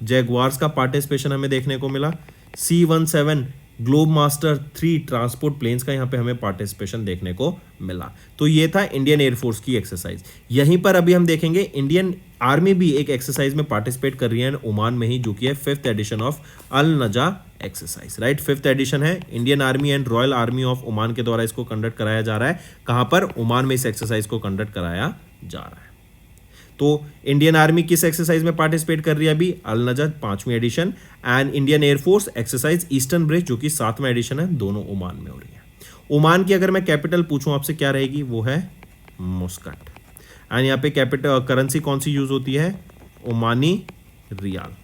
जैगवार्स का पार्टिसिपेशन हमें देखने को मिला, C-17 globe master 3 transport planes का यहाँ पे हमें पार्टिसिपेशन देखने को मिला। तो ये था इंडियन एयरफोर्स की एक्सरसाइज। यहीं पर अभी हम देखेंगे इंडियन आर्मी भी एक एक्सरसाइज में पार्टिसिपेट कर रही है ओमान में ही, जो कि है 5th एडिशन ऑफ अल नजा एक्सरसाइज, राइट। 5th एडिशन है, Indian army and royal army of Oman के द्वारा इसको कंडक्ट कराया जा रहा है। कहां पर? ओमान में इस एक्सरसाइज को कंडक्ट कराया जा रहा है। तो इंडियन आर्मी किस एक्सरसाइज में पार्टिसिपेट कर रही है अभी? अल नजा 5वीं edition, and Indian air force exercise eastern bridge जो कि 7वां एडिशन है, दोनों ओमान में हो रही है। ओमान की अगर मैं कैपिटल पूछूं आपसे क्या रहेगी, वो है मुस्कट। एंड यहाँ पे कैपिटल करेंसी कौन सी यूज होती है? ओमानी रियाल।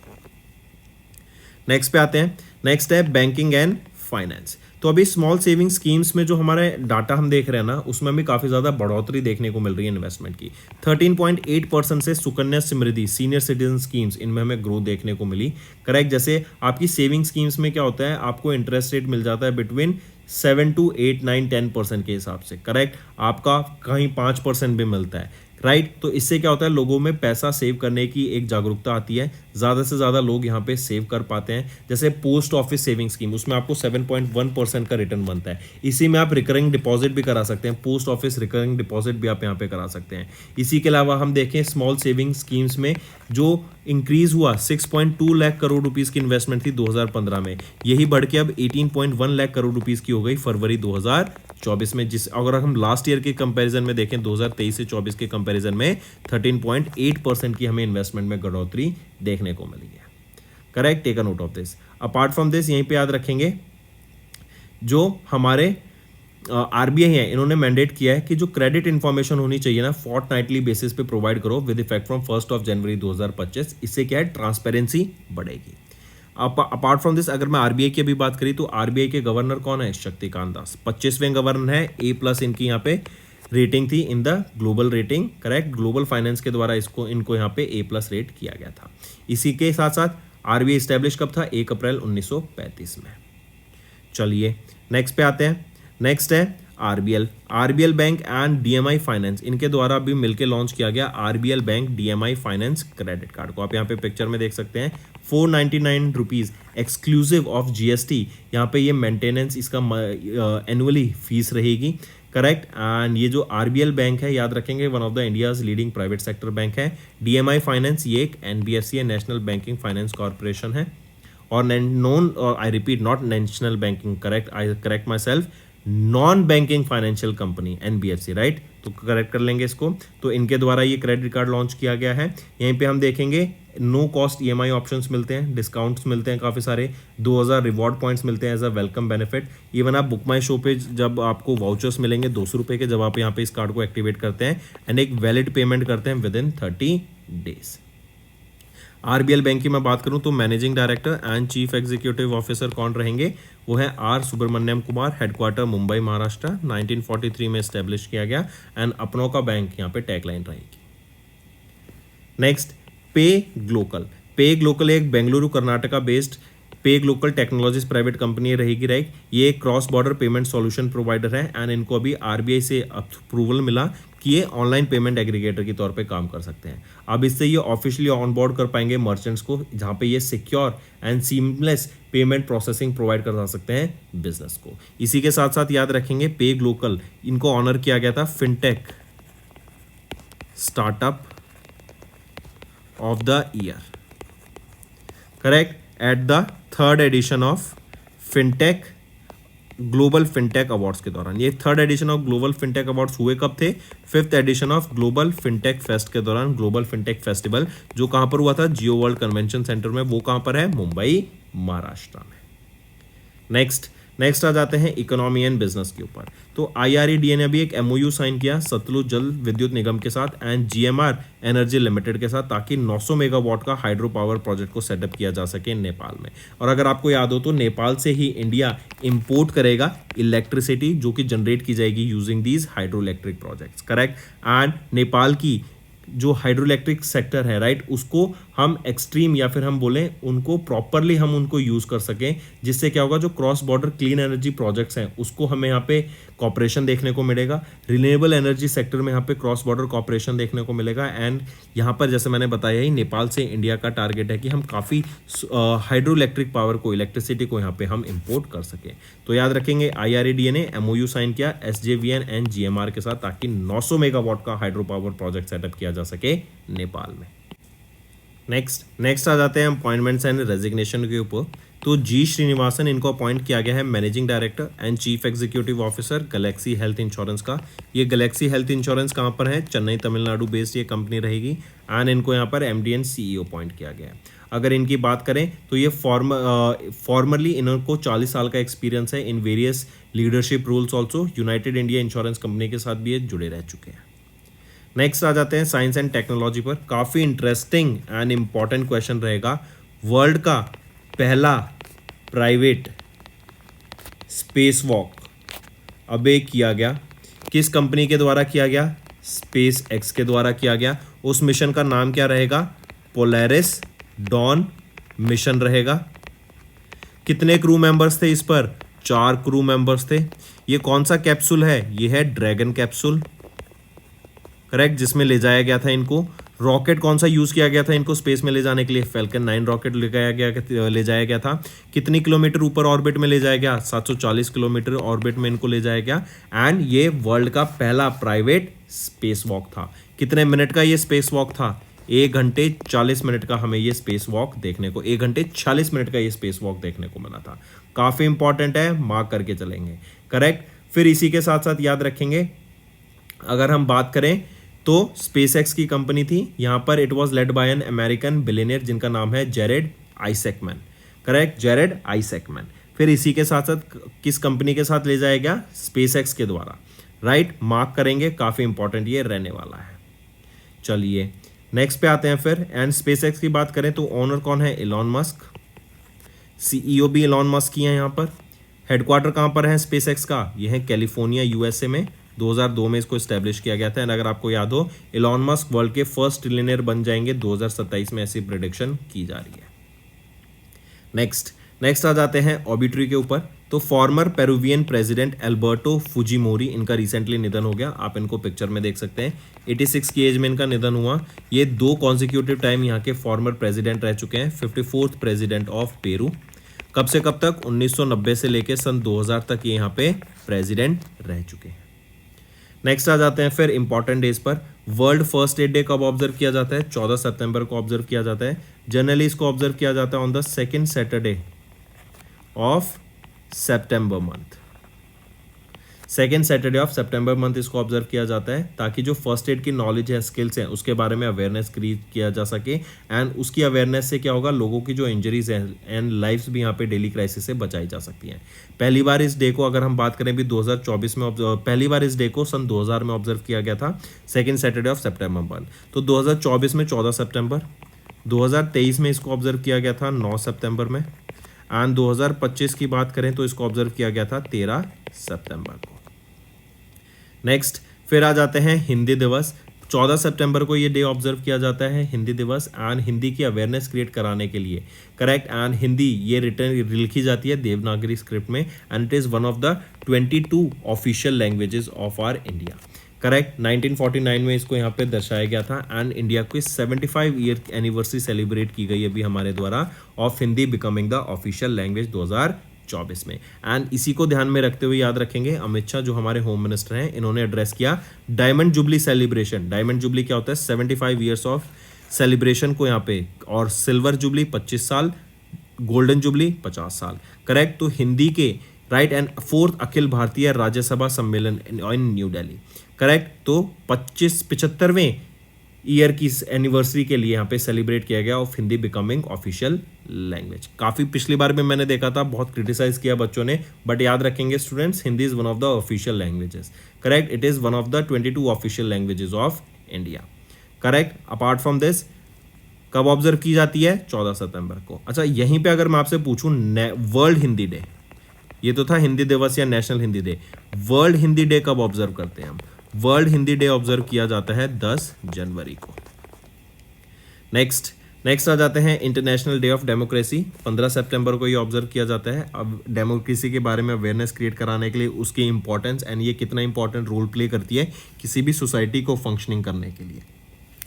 नेक्स्ट पे आते हैं। नेक्स्ट है बैंकिंग एंड फाइनेंस। तो अभी स्मॉल सेविंग स्कीम्स में जो हमारे डाटा हम देख रहे हैं ना, उसमें हमें काफ़ी ज़्यादा बढ़ोतरी देखने को मिल रही है इन्वेस्टमेंट की। 13.8% से Sukanya Samriddhi senior citizen schemes, इनमें हमें ग्रोथ देखने को मिली, करेक्ट। जैसे आपकी सेविंग स्कीम्स में क्या होता है, आपको इंटरेस्ट रेट मिल जाता है बिटवीन 7 to 8, 9, 10% के हिसाब से, करेक्ट। आपका कहीं 5% भी मिलता है, राइट। तो इससे क्या होता है, लोगों में पैसा सेव करने की एक जागरूकता आती है, ज़्यादा से ज़्यादा लोग यहाँ पे सेव कर पाते हैं। जैसे पोस्ट ऑफिस सेविंग स्कीम, उसमें आपको 7.1% का रिटर्न बनता है। इसी में आप रिकरिंग डिपॉजिट भी करा सकते हैं, पोस्ट ऑफिस रिकरिंग डिपॉजिट भी आप यहाँ पे करा सकते हैं। इसी के अलावा हम देखें स्मॉल सेविंग स्कीम्स में जो इंक्रीज हुआ, 6.2 लाख करोड़ रुपीज़ की इन्वेस्टमेंट थी 2015 में, यही बढ़ के अब 18.1 लाख करोड़ रुपीज़ की हो गई फरवरी 2024 में। जिस अगर हम लास्ट ईयर के कंपैरिजन में देखें, 2023 से 24 के कंपैरिजन में 13.8% की हमें इन्वेस्टमेंट में बढ़ोतरी देखने को मिली है, correct. Take a note of this. Apart from this, यहीं पे याद रखेंगे जो हमारे आरबीआई है, इन्होंने मैंडेट किया है कि जो क्रेडिट इंफॉर्मेशन होनी चाहिए ना, फोर्टनाइटली बेसिस पे प्रोवाइड करो विद इफेक्ट फ्रॉम 1 जनवरी 2025। इससे क्या है, ट्रांसपेरेंसी बढ़ेगी। अपार्ट फ्रॉम दिस, अगर मैं आरबीआई की अभी बात करी तो आरबीआई के गवर्नर कौन है? शक्तिकांत दास, 25वें गवर्नर है। A+ इनकी यहाँ पे रेटिंग थी in the global rating, correct. Global finance के द्वारा इनको यहाँ पे A+ रेट किया गया था। इसी के साथ साथ आरबीआई स्टैब्लिश कब था? 1 अप्रैल 1935 में। चलिए नेक्स्ट पे आते हैं। नेक्स्ट है RBL bank and DMI finance, इनके द्वारा भी मिलकर लॉन्च किया गया RBL bank DMI finance credit card को। आप यहाँ पे पिक्चर में देख सकते हैं, 499 रुपीज़ एक्सक्लूसिव ऑफ जीएसटी। यहाँ पे ये मेंटेनेंस इसका एनुअली फीस रहेगी, करेक्ट। एंड ये जो आरबीएल बैंक है, याद रखेंगे, one of the India's leading private sector bank है। डीएमआई फाइनेंस ये एक एनबीएफसी है, नेशनल बैंकिंग फाइनेंस कॉर्पोरेशन है, और non, I repeat, not national banking, correct, I correct my self, non banking financial company, NBFC, right. तो correct कर लेंगे इसको। तो इनके द्वारा ये क्रेडिट कार्ड लॉन्च किया गया है। यहीं पे हम देखेंगे नो कॉस्ट ईएमआई ऑप्शंस मिलते हैं, डिस्काउंट्स मिलते हैं काफ़ी सारे, 2000 रिवॉर्ड पॉइंट्स मिलते हैं as a welcome benefit. Even आप बुक माई शो पे जब आपको वाउचर्स मिलेंगे 200 रुपये के, जब आप यहाँ पे इस कार्ड को एक्टिवेट करते हैं एंड एक वैलिड पेमेंट करते हैं with in 30 days. RBL bank की मैं बात करूं तो managing director and chief executive officer कौन रहेंगे? वो है आर सुब्रमण्यम कुमार, हेडक्वार्टर मुंबई महाराष्ट्र, 1943 में एस्टेब्लिश किया गया, एंड अपनों का बैंक यहाँ पे टैगलाइन रहेगी। नेक्स्ट, पे ग्लोकल। पेग लोकल एक Bengaluru Karnataka based peg local technologies private company रहेगी, राइट। ये एक cross border payment solution provider है एंड इनको अभी आरबीआई से अप्रूवल मिला कि ये ऑनलाइन पेमेंट एग्रीगेटर के तौर पे काम कर सकते हैं। अब इससे ये ऑफिशियली ऑन बोर्ड कर पाएंगे मर्चेंट्स को, जहाँ पे ये secure and seamless payment processing provide कर सकते हैं बिजनेस को। इसी के साथ साथ याद रखेंगे पेग लोकल इनको ऑनर किया गया था fintech startup of the year, correct, at the third edition of fintech global fintech awards के दौरान। ये third edition of global fintech awards हुए कब थे? Fifth edition of global fintech fest के दौरान, ग्लोबल फिनटेक फेस्टिवल जो कहां पर हुआ था? जियो वर्ल्ड कन्वेंशन सेंटर में। वो कहां पर है? मुंबई, महाराष्ट्र में। नेक्स्ट आ जाते हैं इकोनॉमी एंड बिजनेस के ऊपर। तो IREDA ने अभी एक MOU साइन किया सतलुज जल विद्युत निगम के साथ एंड GMR एनर्जी लिमिटेड के साथ, ताकि 900 मेगावाट का हाइड्रो पावर प्रोजेक्ट को सेटअप किया जा सके नेपाल में। और अगर आपको याद हो तो नेपाल से ही इंडिया इंपोर्ट करेगा इलेक्ट्रिसिटी जो कि जनरेट की जाएगी using these hydro electric projects, correct. And Nepal की जो हाइड्रो इलेक्ट्रिक सेक्टर है, राइट, उसको हम एक्सट्रीम या फिर हम बोलें उनको प्रॉपरली हम उनको यूज़ कर सकें, जिससे क्या होगा जो cross border clean energy projects हैं उसको हमें यहाँ पे कॉपरेशन देखने को मिलेगा। रिन्यूएबल एनर्जी सेक्टर में यहाँ पे क्रॉस बॉर्डर कॉपरेशन देखने को मिलेगा। एंड यहाँ पर जैसे मैंने बताया ही नेपाल से इंडिया का टारगेट है कि हम काफ़ी हाइड्रो इलेक्ट्रिक पावर को, इलेक्ट्रिसिटी को यहाँ पे हम इम्पोर्ट कर सकें। तो याद रखेंगे IREDA ने MOU साइन किया SJVN एंड GMR के साथ, ताकि 900 मेगावाट का हाइड्रो पावर प्रोजेक्ट सेटअप किया जा सके नेपाल में। नेक्स्ट आ जाते हैं अपॉइंटमेंट्स एंड रेजिग्नेशन के ऊपर। तो जी श्रीनिवासन इनको अपॉइंट किया गया है managing director and chief executive officer Galaxy health insurance का। ये गैलेक्सी हेल्थ इंश्योरेंस कहाँ पर है? चेन्नई तमिलनाडु बेस्ड ये कंपनी रहेगी एंड इनको यहाँ पर MD एंड CEO अपॉइंट किया गया है। अगर इनकी बात करें तो ये फॉर्मरली इनको 40 साल का एक्सपीरियंस है in various leadership roles also. United India Insurance Company के साथ भी ये जुड़े रह चुके हैं। नेक्स्ट आ जाते हैं साइंस एंड टेक्नोलॉजी पर। काफ़ी इंटरेस्टिंग एंड इम्पॉर्टेंट क्वेश्चन रहेगा। वर्ल्ड का पहला प्राइवेट स्पेस वॉक अबे किया गया, किस कंपनी के द्वारा किया गया? स्पेस एक्स के द्वारा किया गया। उस मिशन का नाम क्या रहेगा? पोलैरिस डॉन मिशन रहेगा। कितने क्रू मेंबर्स थे इस पर? 4 क्रू मेंबर्स थे। ये कौन सा कैप्सूल है? ये है ड्रैगन कैप्सूल, करेक्ट, जिसमें ले जाया गया था इनको। रॉकेट कौन सा यूज किया गया था इनको स्पेस में ले जाने के लिए? फैल्कन 9 रॉकेट ले जाया गया था। कितनी किलोमीटर ऊपर ऑर्बिट में ले जाया गया? 740 किलोमीटर ऑर्बिट में इनको ले जाया गया। एंड ये वर्ल्ड का पहला प्राइवेट स्पेस वॉक था। कितने मिनट का ये स्पेस वॉक था? 1 घंटे 40 मिनट का हमें ये स्पेस वॉक देखने को, 1 घंटे 40 मिनट का ये स्पेस वॉक देखने को मिला था। काफ़ी इंपॉर्टेंट है, मार्क करके चलेंगे, करेक्ट। फिर इसी के साथ साथ याद रखेंगे, अगर हम बात करें तो स्पेसएक्स की कंपनी थी, यहाँ पर it was led by an American billionaire जिनका नाम है जेरेड आइसेकमैन, करेक्ट, जेरेड आइसेकमैन। फिर इसी के साथ साथ किस कंपनी के साथ ले जाया गया? स्पेसएक्स के द्वारा, राइट, मार्क करेंगे, काफ़ी इंपॉर्टेंट ये रहने वाला है। चलिए नेक्स्ट पे आते हैं फिर। एंड स्पेसएक्स की बात करें तो ओनर कौन है? Elon Musk. CEO भी इलॉन मस्क ही है यहाँ पर। हेडक्वार्टर कहाँ पर है स्पेसएक्स का? ये है कैलिफोर्निया USA में। 2002 में इसको इस्टेब्लिश किया गया था। एंड अगर आपको याद हो, इलॉन मस्क वर्ल्ड के फर्स्ट ट्रिलियनेयर बन जाएंगे 2027 में, ऐसी प्रेडिक्शन की जा रही है। नेक्स्ट आ जाते हैं ऑबिट्री के ऊपर। तो farmer Peruvian president Alberto Fujimori, इनका रिसेंटली निधन हो गया। आप इनको पिक्चर में देख सकते हैं। 86 की एज में इनका निधन हुआ। ये 2 कॉन्जिक्यूटिव टाइम यहाँ के फॉर्मर प्रेसिडेंट रह चुके हैं। 54th president of Peru. कब से कब तक? 1990 से लेकर सन 2000 तक ये यहाँ पे प्रेसिडेंट रह चुके हैं। नेक्स्ट आ जाते हैं फिर इंपॉर्टेंट डेज पर। वर्ल्ड फर्स्ट एड डे कब ऑब्जर्व किया जाता है? 14 सितंबर को ऑब्जर्व किया जाता है। जनरली इसको ऑब्जर्व किया जाता है on the second Saturday of September month. Second Saturday of September month इसको ऑब्जर्व किया जाता है, ताकि जो फर्स्ट एड की नॉलेज है, स्किल्स हैं, उसके बारे में अवेयरनेस क्रिएट किया जा सके। एंड उसकी अवेयरनेस से क्या होगा? लोगों की जो इंजरीज हैं एंड लाइफ्स भी यहाँ पे डेली क्राइसिस से बचाई जा सकती हैं। पहली बार इस डे को अगर हम बात करें भी 2024 में पहली बार इस डे को सन 2000 में ऑब्जर्व किया गया था, second Saturday of September month. तो 2024 में 14 सितंबर, 2023 में इसको ऑब्जर्व किया गया था 9 सितंबर में, एंड 2025 की बात करें तो इसको ऑब्जर्व किया गया था 13 सितंबर को। नेक्स्ट फिर आ जाते हैं हिंदी दिवस। 14 सितंबर को ये डे ऑब्जर्व किया जाता है हिंदी दिवस, एंड हिंदी की अवेयरनेस क्रिएट कराने के लिए, करेक्ट। एंड हिंदी ये रिटर्न लिखी जाती है देवनागरी स्क्रिप्ट में, and it is one of the 22 official languages of R India, correct. 1949 में इसको यहाँ पे दर्शाया गया था, एंड इंडिया को 75 ईयर एनिवर्सरी सेलिब्रेट की गई अभी हमारे द्वारा of Hindi becoming the official language 2024 में। एंड इसी को ध्यान में रखते हुए याद रखेंगे अमित शाह जो हमारे होम मिनिस्टर हैं, इन्होंने एड्रेस किया diamond jubilee celebration. Diamond jubilee क्या होता है? 75 ईयर्स ऑफ सेलिब्रेशन को यहाँ पे, और सिल्वर जुबली 25 साल, गोल्डन जुबली 50 साल, करेक्ट। तो हिंदी के right, and 4th Akhil Bharatiya Rajya Sabha सम्मेलन इन न्यू दिल्ली, करेक्ट। तो 75वें ईयर की एनिवर्सरी के लिए यहाँ पे सेलिब्रेट किया गया of Hindi becoming official language. काफ़ी पिछली बार भी मैंने देखा था, बहुत क्रिटिसाइज किया बच्चों ने, बट याद रखेंगे students, Hindi is one of the official languages, correct. It is one of the 22 official languages of India, correct. Apart from this कब ऑब्जर्व की जाती है? 14 सितंबर को। अच्छा, यहीं पे अगर मैं आपसे पूछूं वर्ल्ड हिंदी डे, ये तो था हिंदी दिवस या national Hindi day, world Hindi day कब ऑब्जर्व करते हैं हम? वर्ल्ड हिंदी डे ऑब्जर्व किया जाता है 10 जनवरी को। नेक्स्ट आ जाते हैं इंटरनेशनल डे ऑफ डेमोक्रेसी, 15 सितंबर को ये ऑब्जर्व किया जाता है। अब डेमोक्रेसी के बारे में अवेयरनेस क्रिएट कराने के लिए, उसकी इंपॉर्टेंस एंड ये कितना इंपॉर्टेंट रोल प्ले करती है किसी भी सोसाइटी को फंक्शनिंग करने के लिए।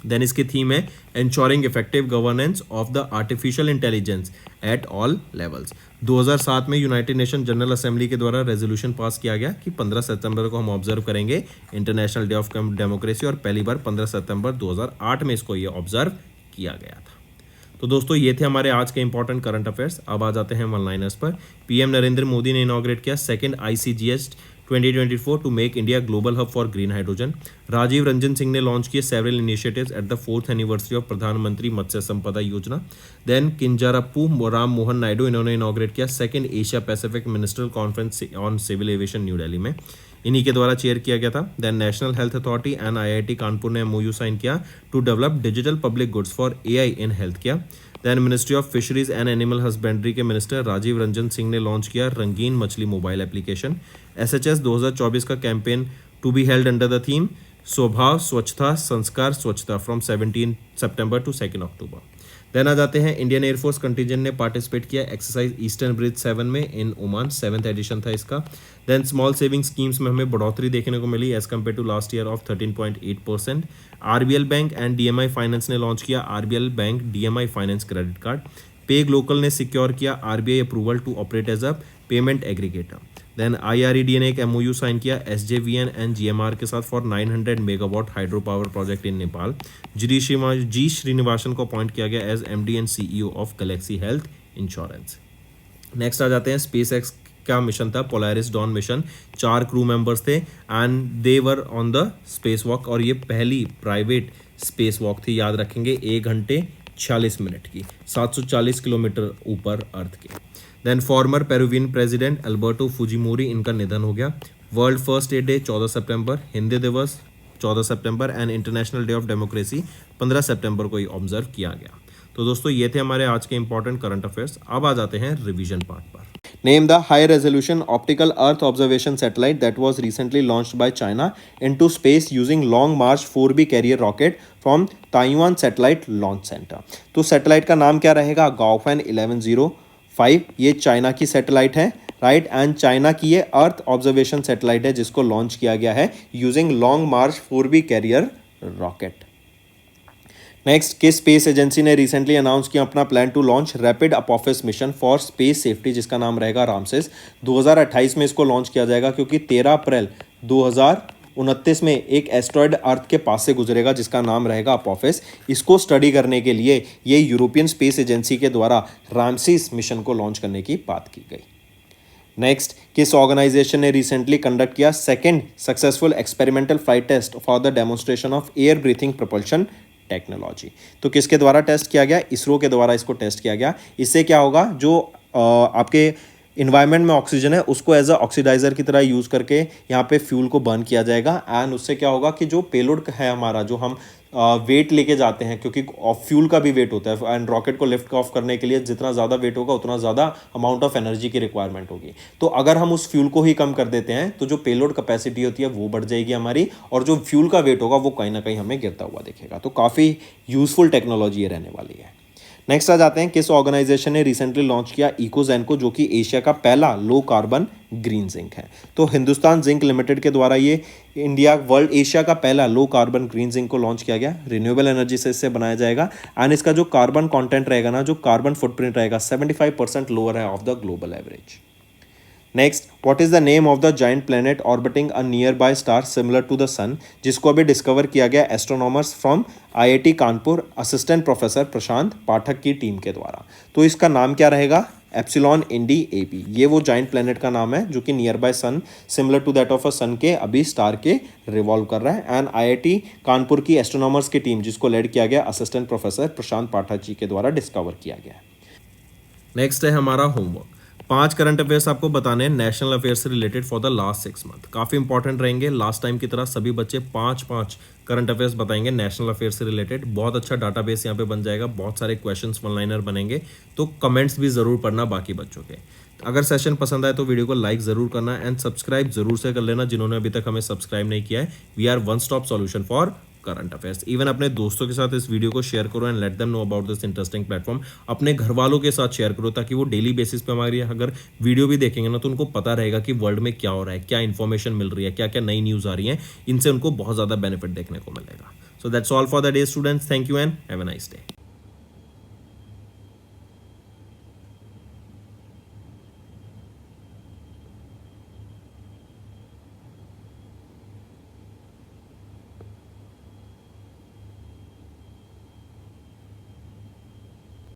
देन इसकी थीम है ensuring effective governance of the artificial intelligence at all levels. 2007 में यूनाइटेड नेशन जनरल असेंबली के द्वारा रेजोल्यूशन पास किया गया कि 15 सितंबर को हम ऑब्जर्व करेंगे इंटरनेशनल डे ऑफ डेमोक्रेसी, और पहली बार 15 सितंबर 2008 में इसको ये ऑब्जर्व किया गया था। तो दोस्तों ये थे हमारे आज के इंपॉर्टेंट करंट अफेयर्स। अब आ जाते हैं वन लाइनर्स पर। पीएम नरेंद्र मोदी ने इनॉग्रेट किया second ICGS 2024 to make India global hub for green hydrogen. Rajiv Ranjan Singh ने लॉन्च किए several initiatives at the 4th anniversary of Pradhan Mantri Matsya Sampada Yojana. Then Kinjarapu Ram Mohan Naidu, इन्होंने इनॉग्रेट किया second Asia Pacific ministerial conference on civil aviation New Delhi में, इन्हीं के द्वारा चेयर किया गया था। Then national health authority and IIT Kanpur ने MOU साइन किया to develop digital public goods for AI in health care. Then ministry of fisheries and animal husbandry के मिनिस्टर राजीव रंजन सिंह ने लॉन्च किया रंगीन मछली मोबाइल एप्लीकेशन। SHS 2024 का campaign to be held under the theme Swabhav Swachhata Sanskaar Swachhata from 17 सितंबर to 2 अक्टूबर। Then आ जाते हैं इंडियन एयरफोर्स कंटिजेंट ने पार्टिसिपेट किया एक्सरसाइज ईस्टर्न ब्रिज 7 में इन ओमान, 7th एडिशन था इसका। देन स्मॉल सेविंग स्कीम्स में हमें बढ़ोतरी देखने को मिली as compare to last year of 13.8%। RBL bank and DMI finance ने लॉन्च किया RBL bank DMI finance credit card. Pay glocal ने सिक्योर किया RBI approval to operate as a payment aggregator. Then IRED ने एक MOU sign किया SJVN and GMR के साथ for 900 megawatt hydro power project in Nepal. G Srinivasan को appoint किया गया as MD and CEO of Galaxy health insurance. Next आ जाते हैं स्पेस एक्स का मिशन था Polaris dawn mission, 4 crew members थे and they were on the space walk, और ये पहली प्राइवेट स्पेस वॉक थी, याद रखेंगे 1 घंटे 46 मिनट की, 740 किलोमीटर ऊपर अर्थ के। Then former Peruvian president Alberto Fujimori, इनका निधन हो गया। वर्ल्ड फर्स्ट एड डे 14 सितंबर, हिंदी दिवस 14 सितंबर and international day of democracy 15 सितंबर को ही ऑब्जर्व किया गया। तो दोस्तों ये थे हमारे आज के इंपॉर्टेंट करंट अफेयर्स। अब आ जाते हैं रिवीजन पार्ट पर। Name the high resolution optical earth observation satellite that was recently launched by China into space using long march 4B carrier rocket from Taiwan Satellite Launch Center। तो satellite का नाम क्या रहेगा? गाओफैन 1105। ये चाइना की satellite है, right, and China की ये अर्थ ऑब्जर्वेशन सैटेलाइट है जिसको लॉन्च किया गया है using Long March 4B carrier rocket. Next, किस स्पेस एजेंसी ने रिसेंटली अनाउंस किया अपना plan to launch rapid Apophis mission for space safety, जिसका नाम रहेगा रामसेस। 2028 में इसको लॉन्च किया जाएगा क्योंकि 13 अप्रैल 2029 में एक एस्ट्रॉयड अर्थ के पास से गुजरेगा जिसका नाम रहेगा अपोफिस। इसको स्टडी करने के लिए ये यूरोपियन स्पेस एजेंसी के द्वारा रामसेस मिशन को लॉन्च करने की बात की गई। नेक्स्ट, किस ऑर्गेनाइजेशन ने रिसेंटली कंडक्ट किया second successful experimental flight test for the demonstration of air breathing propulsion technology? तो किसके द्वारा टेस्ट किया गया? इसरो के द्वारा इसको टेस्ट किया गया। इससे क्या होगा, जो आपके इन्वायरमेंट में ऑक्सीजन है उसको एज अ ऑक्सीडाइजर की तरह यूज़ करके यहाँ पे फ्यूल को बर्न किया जाएगा, एंड उससे क्या होगा कि जो पेलोड है हमारा, जो हम वेट लेके जाते हैं, क्योंकि फ्यूल का भी वेट होता है एंड रॉकेट को लिफ्ट ऑफ करने के लिए जितना ज़्यादा वेट होगा उतना ज़्यादा अमाउंट ऑफ एनर्जी की रिक्वायरमेंट होगी। तो अगर हम उस फ्यूल को ही कम कर देते हैं तो जो पेलोड कैपेसिटी होती है वो बढ़ जाएगी हमारी, और जो फ्यूल का वेट होगा वो कहीं ना कहीं हमें गिरता हुआ दिखेगा। तो काफ़ी यूजफुल टेक्नोलॉजी ये रहने वाली है। नेक्स्ट आ जाते हैं, किस ऑर्गेनाइजेशन ने रिसेंटली लॉन्च किया इकोजैन को, जो कि एशिया का पहला लो कार्बन ग्रीन जिंक है। तो हिंदुस्तान जिंक लिमिटेड के द्वारा ये इंडिया वर्ल्ड एशिया का पहला लो कार्बन ग्रीन जिंक को लॉन्च किया गया। रिन्यूएबल एनर्जी से इससे बनाया जाएगा एंड इसका जो कार्बन कंटेंट रहेगा ना, जो कार्बन फुटप्रिंट रहेगा 75% लोअर है of the global average. Next, what is the name of the giant planet orbiting a nearby star similar to the sun, जिसको अभी डिस्कवर किया गया astronomers from IIT Kanpur assistant professor Prashant Pathak की team के द्वारा। तो इसका नाम क्या रहेगा? Epsilon Indi AP. ये वो जाइंट प्लेनेट का नाम है जो कि nearby sun similar to that of a sun के अभी स्टार के रिवॉल्व कर रहा है एंड आईआईटी कानपुर की एस्ट्रोनॉमर्स की टीम जिसको लेड किया गया असिस्टेंट प्रोफेसर प्रशांत पाठक जी के द्वारा डिस्कवर किया गया। नेक्स्ट है हमारा होमवर्क। 5 करंट अफेयर्स आपको बताने हैं नेशनल अफेयर से related for the last 6 month. काफ़ी इंपॉर्टेंट रहेंगे। लास्ट टाइम की तरह सभी बच्चे 5 करंट अफेयर्स बताएंगे नेशनल अफेयर से रिलेटेड। बहुत अच्छा डाटाबेस यहाँ पे बन जाएगा, बहुत सारे क्वेश्चंस वन लाइनर बनेंगे। तो कमेंट्स भी ज़रूर पढ़ना बाकी बच्चों के। अगर सेशन पसंद आए तो वीडियो को लाइक ज़रूर करना एंड सब्सक्राइब जरूर से कर लेना जिन्होंने अभी तक हमें सब्सक्राइब नहीं किया है। We are one stop solution for current affairs. Even अपने दोस्तों के साथ इस वीडियो को शेयर करो and let them know about this interesting platform. अपने घर वालों के साथ शेयर करो ताकि वो डेली बेसिस पे हमारी अगर वीडियो भी देखेंगे ना तो उनको पता रहेगा कि वर्ल्ड में क्या हो रहा है, क्या इन्फॉर्मेशन मिल रही है, क्या क्या नई न्यूज़ आ रही है। इनसे उनको बहुत ज़्यादा बेनिफिट देखने को मिलेगा। So that's all for the day students. Thank you and have a nice day.